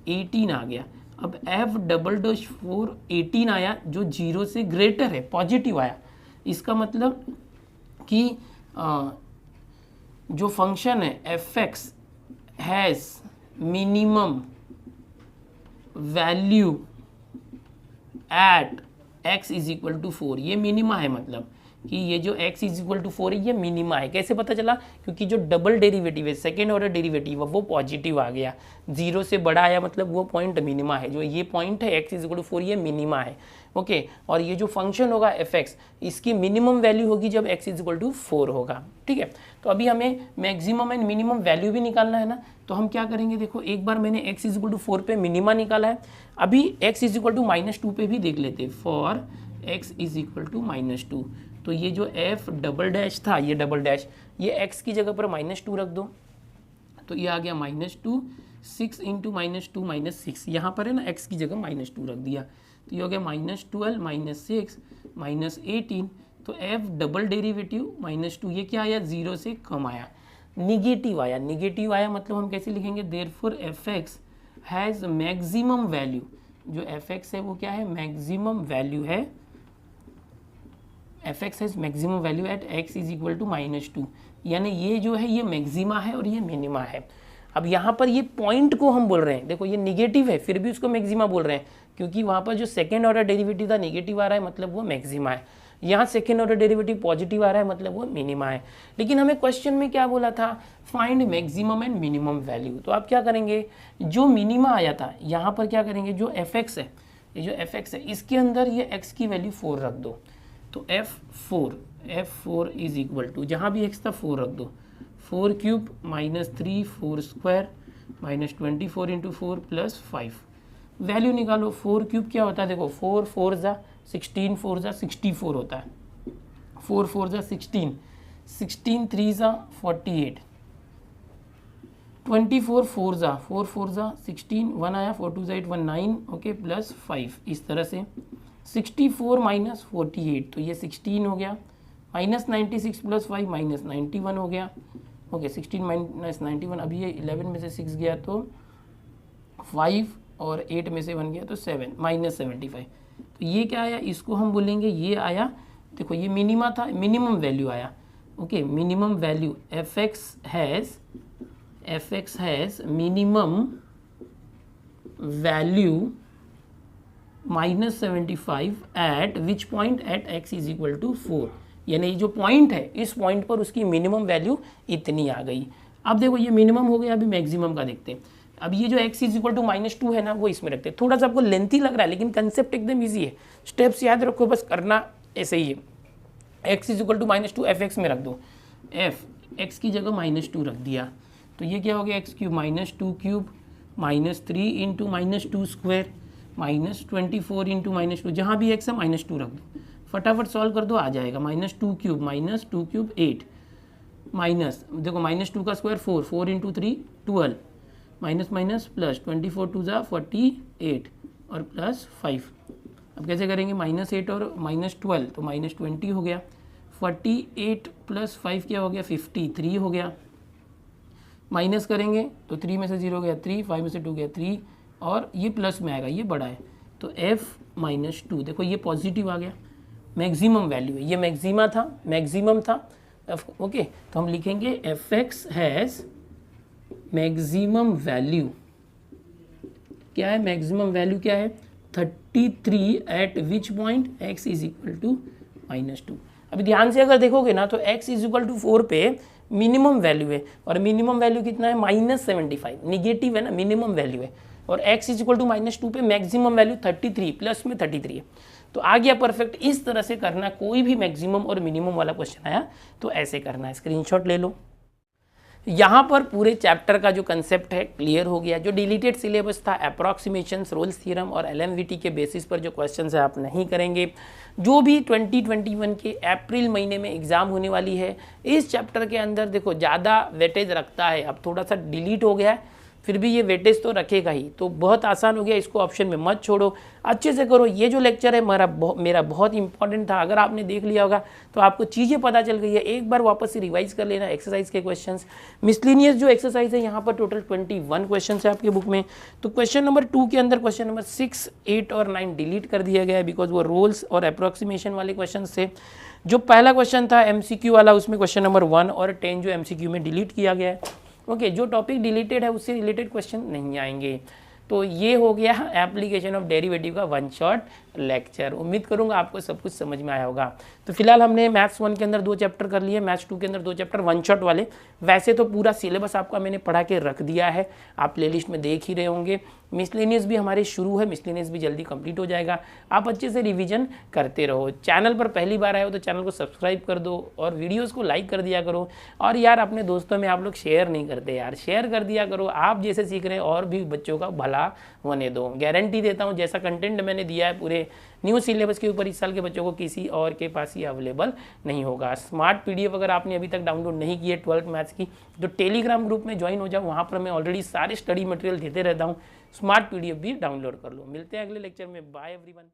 18 आ गया। अब f डबल डैश 4 18 आया जो 0 से ग्रेटर है, पॉजिटिव आया, इसका मतलब कि जो फंक्शन है F X has minimum value at x is equal to 4, ये मिनिमा है, मतलब कि ये जो x इज इक्वल टू 4 है ये मिनिमा है। कैसे पता चला, क्योंकि जो डबल डेरिवेटिव है सेकेंड ऑर्डर डेरिवेटिव है वो पॉजिटिव आ गया, 0 से बड़ा आया, मतलब वो पॉइंट मिनिमा है। जो ये पॉइंट है x इज इक्वल टू 4 ये मिनिमा है। ओके, और ये जो फंक्शन होगा एफ एक्स, इसकी मिनिमम वैल्यू होगी जब x इज इक्वल टू 4 होगा। ठीक है, तो अभी हमें मैक्सिमम एंड मिनिमम वैल्यू भी निकालना है ना, तो हम क्या करेंगे, देखो एक बार मैंने x इज इक्वल टू 4 पे मिनिमा निकाला है, अभी x is equal to minus 2 पे भी देख लेते हैं। For x is equal to minus 2, तो ये जो f डबल डैश था, ये डबल डैश, ये x की जगह पर माइनस 2 रख दो, तो ये आ गया माइनस 2, 6 इंटू माइनस 2 माइनस 6, यहाँ पर है ना x की जगह माइनस 2 रख दिया, तो ये हो गया माइनस 12 माइनस 6 माइनस 18। तो f डबल डेरिवेटिव माइनस 2, ये क्या आया, 0 से कम आया, निगेटिव आया। निगेटिव आया मतलब हम कैसे लिखेंगे, therefore F X has maximum value, जो एफ एक्स है वो क्या है, मैक्सिमम वैल्यू है, F X has maximum value at x is equal to minus 2, यानी ये जो है ये मैक्सिमा है और ये मिनिमा है। अब यहाँ पर ये पॉइंट को हम बोल रहे हैं, देखो ये निगेटिव है फिर भी उसको मैक्सिमा बोल रहे हैं, क्योंकि वहाँ पर जो सेकेंड ऑर्डर डेरिवेटिव था निगेटिव आ रहा है मतलब वो मैक्सिमा है, यहाँ सेकेंड ऑर्डर डेरिवेटिव पॉजिटिव आ रहा है मतलब वो मिनिमा है। लेकिन हमें क्वेश्चन में क्या बोला था, find maximum and minimum value. तो आप क्या करेंगे, जो मिनिमा आया था यहाँ पर क्या करेंगे, जो fx है, ये जो fx है इसके अंदर ये x की वैल्यू 4 रख दो, तो f4 इज इक्वल टू, जहाँ भी x था 4 रख दो, 4 cube minus 3 4 square minus 24 into 4 plus 5। Value निकालो, 4 क्यूब क्या होता है, देखो 4 4 जा 16, 4 जा 64 होता है, 4 4 जा 16, 16 3 जा 48, 24 4 जा 4 4 जा 16, 1 आया 4 2 जा 8 1 9, ओके प्लस 5, इस तरह से 64 माइनस 48, तो ये 16 हो गया, माइनस 96 प्लस 5 माइनस 91 हो गया, ओके 16 माइनस 91, अभी ये 11 में से 6 गया तो 5 और 8 में से 1 गया तो 7 माइनस 75। तो ये क्या आया, इसको हम बोलेंगे ये आया, देखो ये मिनिमा था, मिनिमम वैल्यू आया, okay minimum value fx has minimum value minus 75 at which point, at x is equal to 4, यानी जो पॉइंट है इस पॉइंट पर उसकी मिनिमम वैल्यू इतनी आ गई। अब देखो ये मिनिमम हो गया, अभी मैक्सिमम का देखते हैं। अब ये जो x इज इक्वल टू -2 है ना, वो इसमें रखते हैं, थोड़ा सा आपको लेंथी लग रहा है लेकिन कंसेप्ट एकदम ईजी है, स्टेप्स याद रखो, बस करना ऐसे ही है। x is equal to -2 fx में रख दो, x की जगह -2 रख दिया, तो ये क्या हो गया, x cube -2 cube minus 3 into -2 square minus 24 into -2, जहाँ भी x है -2 रख दो, फटाफट सॉल्व कर दो आ जाएगा, -2 क्यूब 8 माइनस, देखो -2 का square 4, 4 into 3 12, minus minus plus 24 2 जा 48 और प्लस 5। अब कैसे करेंगे, -8 और -12 तो -20 हो गया, 48 प्लस 5 क्या हो गया 53 हो गया, माइनस करेंगे तो 3 में से 0 गया 3, 5 में से 2 गया 3 और ये प्लस में आएगा, ये बड़ा है तो f-2, देखो ये पॉजिटिव आ गया, मैक्सिमम वैल्यू है, ये मैक्सिमा था, मैक्सिमम था, ओके तो हम लिखेंगे fx हैज़ मैक्सिमम वैल्यू, क्या है मैक्सिमम वैल्यू क्या है 33 at which point x is equal to -2। अभी ध्यान से अगर देखोगे ना तो x इज इक्वल टू 4 पे मिनिमम वैल्यू है, और मिनिमम वैल्यू कितना है -75, निगेटिव है ना, मिनिमम वैल्यू है, और x इज इक्वल टू -2 पे मैक्सिमम वैल्यू 33 प्लस में 33 है, तो आ गया परफेक्ट। इस तरह से करना, कोई भी मैक्सिमम और मिनिमम वाला क्वेश्चन आया तो ऐसे करना है, स्क्रीनशॉट ले लो। यहाँ पर पूरे चैप्टर का जो कंसेप्ट है क्लियर हो गया। जो डिलीटेड सिलेबस था, अप्रॉक्सीमेशंस, रोल्स थ्योरम और एलएमवीटी के बेसिस पर जो क्वेश्चंस है आप नहीं करेंगे। जो भी 2021 के अप्रैल महीने में एग्जाम होने वाली है, इस चैप्टर के अंदर देखो ज़्यादा वेटेज रखता है, अब थोड़ा सा डिलीट हो गया है फिर भी ये वेटेज तो रखेगा ही, तो बहुत आसान हो गया, इसको ऑप्शन में मत छोड़ो, अच्छे से करो। ये जो लेक्चर है मेरा बहुत इंपॉर्टेंट था, अगर आपने देख लिया होगा तो आपको चीज़ें पता चल गई है, एक बार वापस से रिवाइज कर लेना एक्सरसाइज के क्वेश्चंस। मिसलिनियस जो एक्सरसाइज है यहाँ पर टोटल 21 क्वेश्चन है आपके बुक में, तो क्वेश्चन नंबर 2 के अंदर क्वेश्चन नंबर 6, 8 और 9 डिलीट कर दिया गया है, बिकॉज वो रोल्स और अप्रॉक्सीमेशन वाले क्वेश्चन थे। जो पहला क्वेश्चन था MCQ वाला, उसमें क्वेश्चन नंबर 1 और 10 जो MCQ में डिलीट किया गया है। ओके जो टॉपिक डिलीटेड है उससे रिलेटेड क्वेश्चन नहीं आएंगे। तो ये हो गया एप्लीकेशन ऑफ डेरिवेटिव का 1 शॉट लेक्चर। उम्मीद करूंगा आपको सब कुछ समझ में आया होगा। तो फिलहाल हमने मैथ्स 1 के अंदर 2 चैप्टर कर लिए, मैथ्स 2 के अंदर 2 चैप्टर 1 शॉट वाले। वैसे तो पूरा सिलेबस आपका मैंने पढ़ा के रख दिया है, आप प्लेलिस्ट में देख ही रहे होंगे। मिसलेनियस भी हमारे शुरू है, मिसलेनियस भी जल्दी कंप्लीट हो जाएगा। आप अच्छे से रिवीजन करते रहो। चैनल पर पहली बार आए हो तो चैनल को सब्सक्राइब कर दो और वीडियोस को लाइक कर दिया करो। और यार अपने दोस्तों में आप लोग शेयर नहीं करते यार, शेयर कर दिया करो। आप जैसे सीख रहे हैं और भी बच्चों का भला होने दो। गारंटी देता हूँ जैसा कंटेंट मैंने दिया है पूरे न्यू सिलेबस के ऊपर इस साल के बच्चों को किसी और के पास ही अवेलेबल नहीं होगा। स्मार्ट PDF अगर आपने अभी तक डाउनलोड नहीं की है 12th मैथ्स की, तो टेलीग्राम ग्रुप में ज्वाइन हो जाओ, वहाँ पर मैं ऑलरेडी सारे स्टडी मटेरियल देते रहता हूँ। स्मार्ट PDF भी डाउनलोड कर लो। मिलते हैं अगले लेक्चर में। Bye everyone.